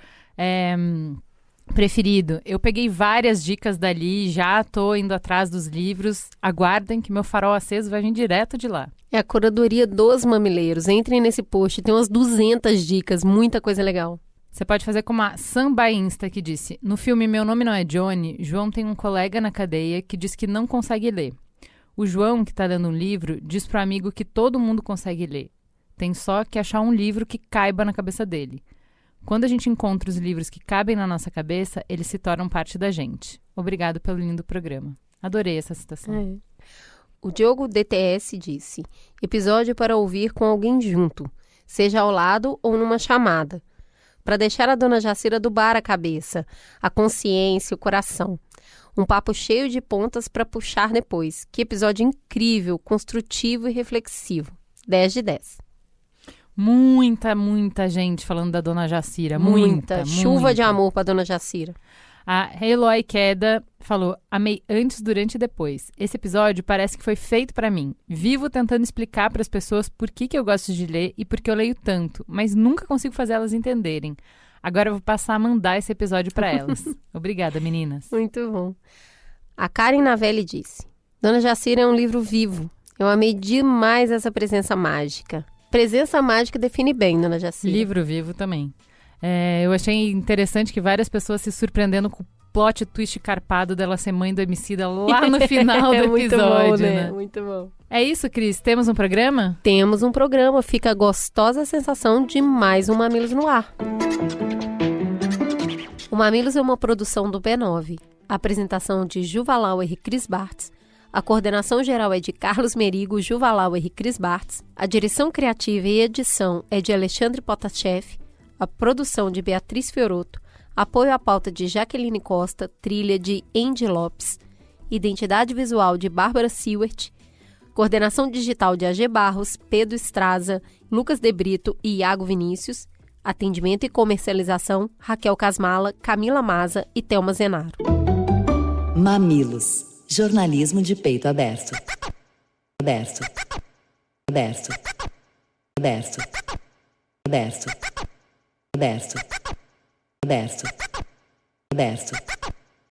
preferido. Eu peguei várias dicas dali, já tô indo atrás dos livros. Aguardem que meu farol aceso vai vir direto de lá. É a curadoria dos mamileiros. Entrem nesse post, tem umas 200 dicas, muita coisa legal. Você pode fazer como a Samba Insta, que disse: no filme Meu Nome Não é Johnny, João tem um colega na cadeia que diz que não consegue ler. O João, que está lendo um livro, diz pro amigo que todo mundo consegue ler. Tem só que achar um livro que caiba na cabeça dele. Quando a gente encontra os livros que cabem na nossa cabeça, eles se tornam parte da gente. Obrigado pelo lindo programa. Adorei essa citação. O Diogo DTS disse: episódio para ouvir com alguém junto, seja ao lado ou numa chamada, para deixar a dona Jacira do bar a cabeça, a consciência, o coração. Um papo cheio de pontas para puxar depois. Que episódio incrível, construtivo e reflexivo. 10 de 10. Muita gente falando da dona Jacira. Muita. Chuva de amor para dona Jacira. A Eloy Queda falou: amei antes, durante e depois. Esse episódio parece que foi feito para mim. Vivo tentando explicar para as pessoas por que eu gosto de ler e por que eu leio tanto, mas nunca consigo fazer elas entenderem. Agora eu vou passar a mandar esse episódio para elas. Obrigada, meninas. Muito bom. A Karen Navelli disse: Dona Jacira é um livro vivo. Eu amei demais essa presença mágica. Presença mágica define bem, Dona Jacira. Livro vivo também. Eu achei interessante que várias pessoas se surpreendendo com o plot twist carpado dela ser mãe do Emicida lá no final do episódio, muito bom, né? Muito bom. É isso, Cris. Temos um programa? Temos um programa. Fica a gostosa sensação de mais um Mamilos no ar. O Mamilos é uma produção do B9. A apresentação de Juva Lauer e Cris Bartz. A coordenação geral é de Carlos Merigo, Juva Lauer e Cris Bartz. A direção criativa e edição é de Alexandre Potashev. A produção de Beatriz Fioroto, apoio à pauta de Jaqueline Costa, trilha de Andy Lopes, identidade visual de Bárbara Seward, coordenação digital de AG Barros, Pedro Estraza, Lucas De Brito e Iago Vinícius, atendimento e comercialização Raquel Casmala, Camila Maza e Thelma Zenaro. Mamilos, jornalismo de peito aberto. Aberto. Aberto. Aberto. Aberto. Aberto. Aberto. Aberto.